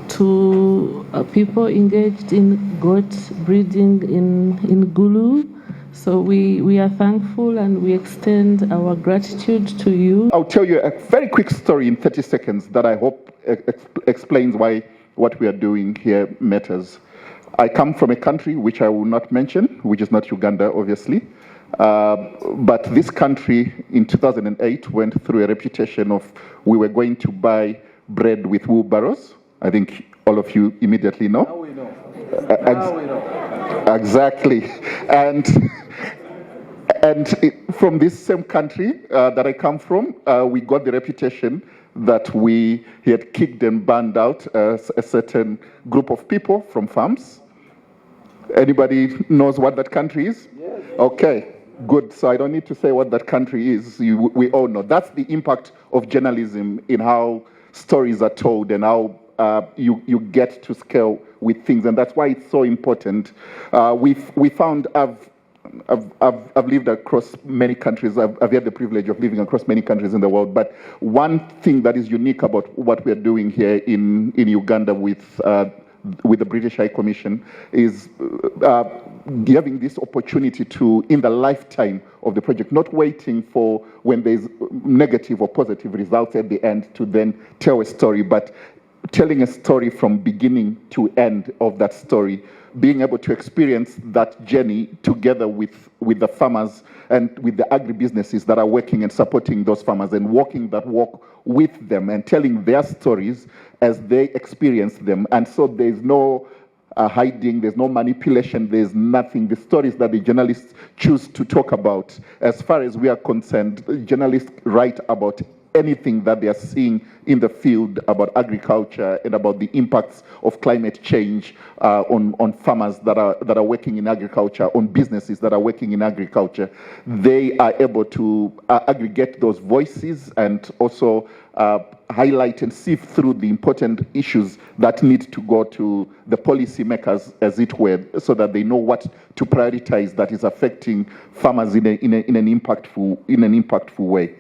to people engaged in goat breeding in Gulu. So we are thankful and we extend our gratitude to you. I'll tell you a very quick story in 30 seconds that I hope explains why what we are doing here matters. I come from a country which I will not mention, which is not Uganda, obviously. But this country in 2008 went through a reputation of we were going to buy bread with wheelbarrows. I think all of you immediately know. Now we know. Now we know. Exactly. And from this same country that I come from, we got the reputation that we had kicked and banned out a certain group of people from farms. Anybody knows what that country is? Yes. Okay. Good, so I don't need to say what that country is. We all know. That's the impact of journalism in how stories are told and how you get to scale with things, and that's why it's so important. We found I've lived across many countries. I've had the privilege of living across many countries in the world, but one thing that is unique about what we're doing here in Uganda with the British High Commission is having this opportunity to, in the lifetime of the project, not waiting for when there's negative or positive results at the end to then tell a story, but telling a story from beginning to end of that story, being able to experience that journey together with the farmers and with the agribusinesses that are working and supporting those farmers and walking that walk with them and telling their stories as they experience them. And so there's no hiding, there's no manipulation, there's nothing. The stories that the journalists choose to talk about, as far as we are concerned, journalists write about anything that they are seeing in the field about agriculture and about the impacts of climate change on farmers that are working in agriculture, on businesses that are working in agriculture. They are able to aggregate those voices and also highlight and sift through the important issues that need to go to the policymakers, as it were, so that they know what to prioritize that is affecting farmers in an impactful way.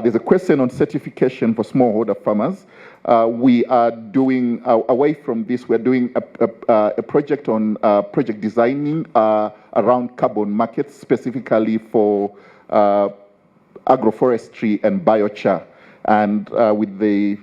There's a question on certification for smallholder farmers. We are doing, away from this, we're doing a project on project designing around carbon markets, specifically for agroforestry and biochar. And with the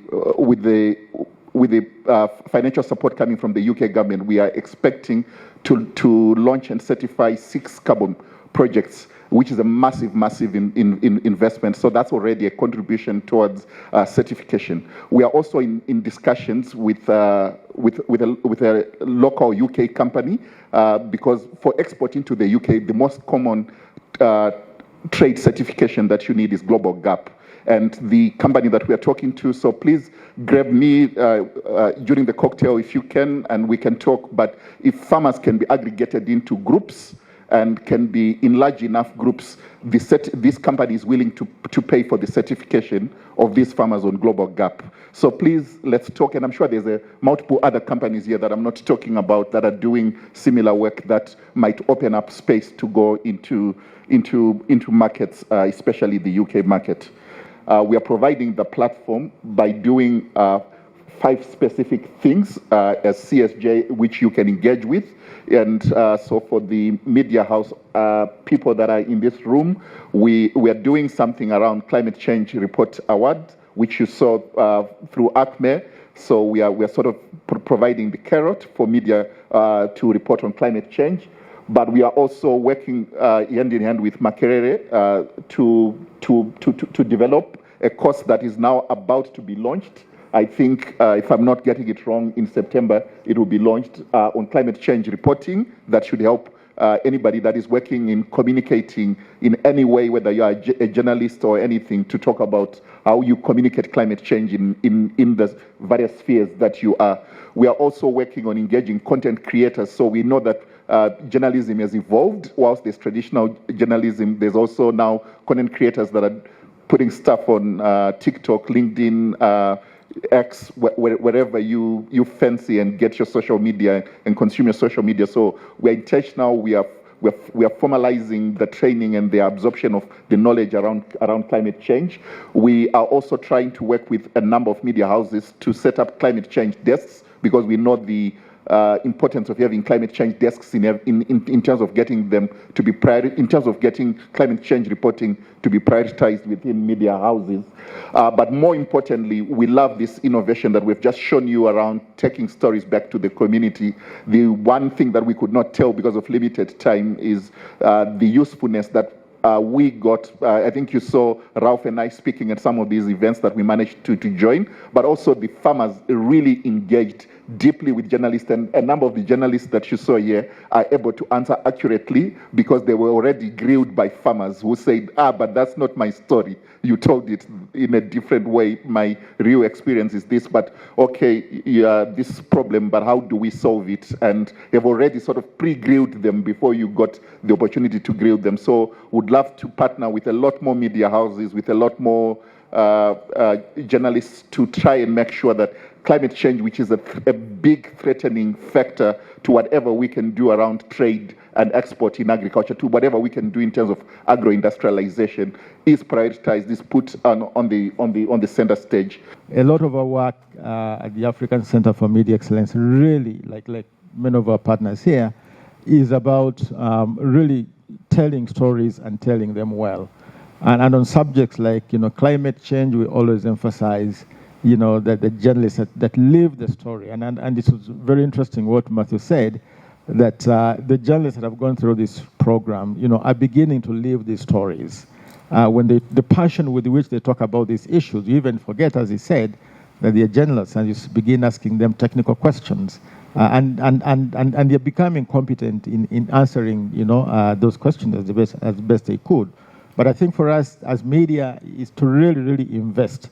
financial support coming from the UK government, we are expecting to launch and certify 6 carbon projects, which is a massive investment. So that's already a contribution towards certification. We are also in discussions with a local UK company because for exporting to the UK, the most common trade certification that you need is Global GAP. And the company that we are talking to, so please grab me during the cocktail if you can, and we can talk. But if farmers can be aggregated into groups and can be in large enough groups, this company is willing to pay for the certification of these farmers on Global GAP. So please, let's talk. And I'm sure there's multiple other companies here that I'm not talking about that are doing similar work that might open up space to go into markets, especially the UK market. We are providing the platform by doing 5 specific things as CSJ, which you can engage with. And so for the media house people that are in this room, we are doing something around Climate Change Report Award, which you saw through ACME. So we are sort of providing the carrot for media to report on climate change. But we are also working hand in hand with Makerere to develop a course that is now about to be launched. I think, if I'm not getting it wrong, in September it will be launched on climate change reporting. That should help anybody that is working in communicating in any way, whether you are a journalist or anything, to talk about how you communicate climate change in the various spheres that you are. We are also working on engaging content creators. So we know that journalism has evolved. Whilst there's traditional journalism, there's also now content creators that are putting stuff on TikTok, LinkedIn, X, wherever you fancy, and get your social media and consume your social media. So we're intentional. We are formalizing the training and the absorption of the knowledge around climate change. We are also trying to work with a number of media houses to set up climate change desks, because we know the importance of having climate change desks in terms of getting them to be in terms of getting climate change reporting to be prioritized within media houses. But more importantly, we love this innovation that we've just shown you around taking stories back to the community. The one thing that we could not tell because of limited time is the usefulness that we got. I think you saw Ralph and I speaking at some of these events that we managed to join, but also the farmers really engaged deeply with journalists, and a number of the journalists that you saw here are able to answer accurately because they were already grilled by farmers who said, but that's not my story. You told it in a different way. My real experience is this, but okay, yeah, this problem, but how do we solve it? And they've already sort of pre-grilled them before you got the opportunity to grill them. So would love to partner with a lot more media houses, with a lot more journalists to try and make sure that climate change, which is a big threatening factor to whatever we can do around trade and export in agriculture, to whatever we can do in terms of agro-industrialization, is prioritized, is put on the center stage. A lot of our work at the African Center for Media Excellence, really, like many of our partners here, is about really telling stories and telling them well. And on subjects like climate change, we always emphasize that the journalists that live the story. And it was very interesting what Matthew said, that the journalists that have gone through this program, are beginning to live these stories. When the passion with which they talk about these issues, you even forget, as he said, that they're journalists, and you begin asking them technical questions. And they're becoming competent in answering, those questions as best they could. But I think for us as media is to really, really invest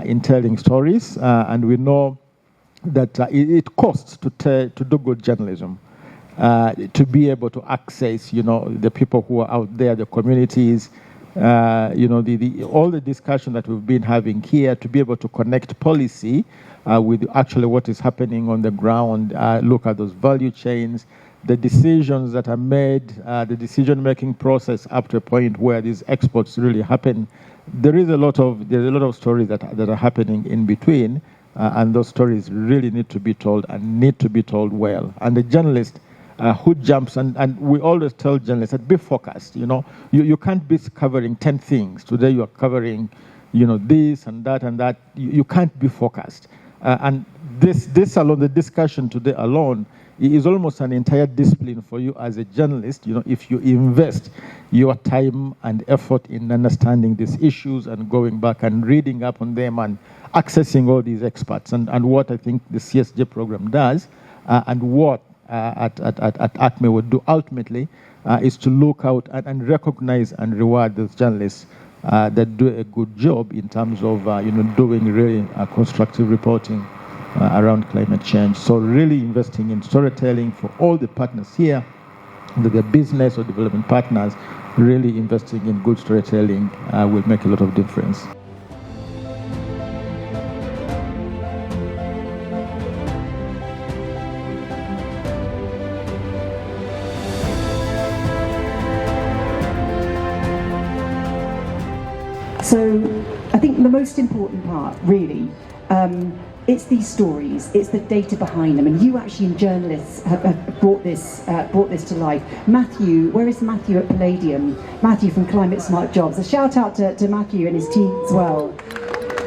in telling stories, and we know that it costs to do good journalism, to be able to access, the people who are out there, the communities, all the discussion that we've been having here, to be able to connect policy with actually what is happening on the ground, look at those value chains, the decisions that are made, the decision-making process up to a point where these exports really happen. There's a lot of stories that are happening in between, and those stories really need to be told and need to be told well. And the journalist who jumps, and we always tell journalists that be focused. You can't be covering 10 things. Today you are covering, this and that and that. You can't be focused. And this alone, the discussion today alone, is almost an entire discipline for you as a journalist, if you invest your time and effort in understanding these issues and going back and reading up on them and accessing all these experts. And what I think the CSJ program does, and what at ACME would do ultimately, is to look out and recognize and reward those journalists that do a good job in terms of doing really constructive reporting around climate change. So really investing in storytelling for all the partners here, whether they're business or development partners, really investing in good storytelling will make a lot of difference. So I think the most important part, really, it's these stories, it's the data behind them, and you actually in journalists have brought this to life. Matthew, where is Matthew at Palladium? Matthew from Climate Smart Jobs. A shout out to Matthew and his team as well.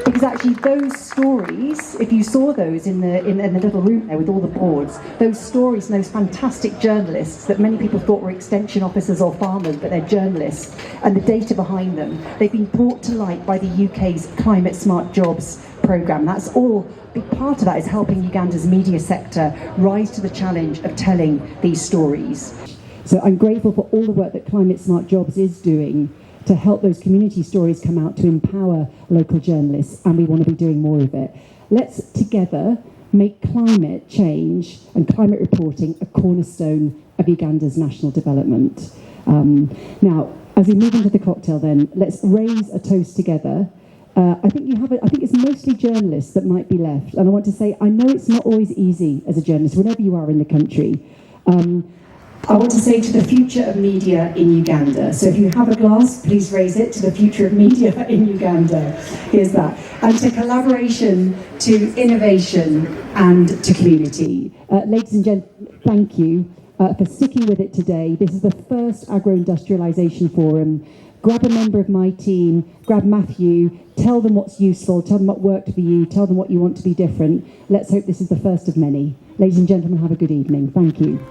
Because actually those stories, if you saw those in the little room there with all the boards, those stories and those fantastic journalists that many people thought were extension officers or farmers, but they're journalists, and the data behind them, they've been brought to light by the UK's Climate Smart Jobs programme. That's all. A big part of that is helping Uganda's media sector rise to the challenge of telling these stories. So I'm grateful for all the work that Climate Smart Jobs is doing to help those community stories come out, to empower local journalists, and we want to be doing more of it. Let's together make climate change and climate reporting a cornerstone of Uganda's national development. Now, as we move into the cocktail then, let's raise a toast together. I think it's mostly journalists that might be left, and I want to say, I know it's not always easy as a journalist, whenever you are in the country. I want to say to the future of media in Uganda. So if you have a glass, please raise it to the future of media in Uganda. Here's that. And to collaboration, to innovation, and to community. Ladies and gentlemen, thank you for sticking with it today. This is the first agro-industrialisation forum. Grab a member of my team, grab Matthew, tell them what's useful, tell them what worked for you, tell them what you want to be different. Let's hope this is the first of many. Ladies and gentlemen, have a good evening. Thank you.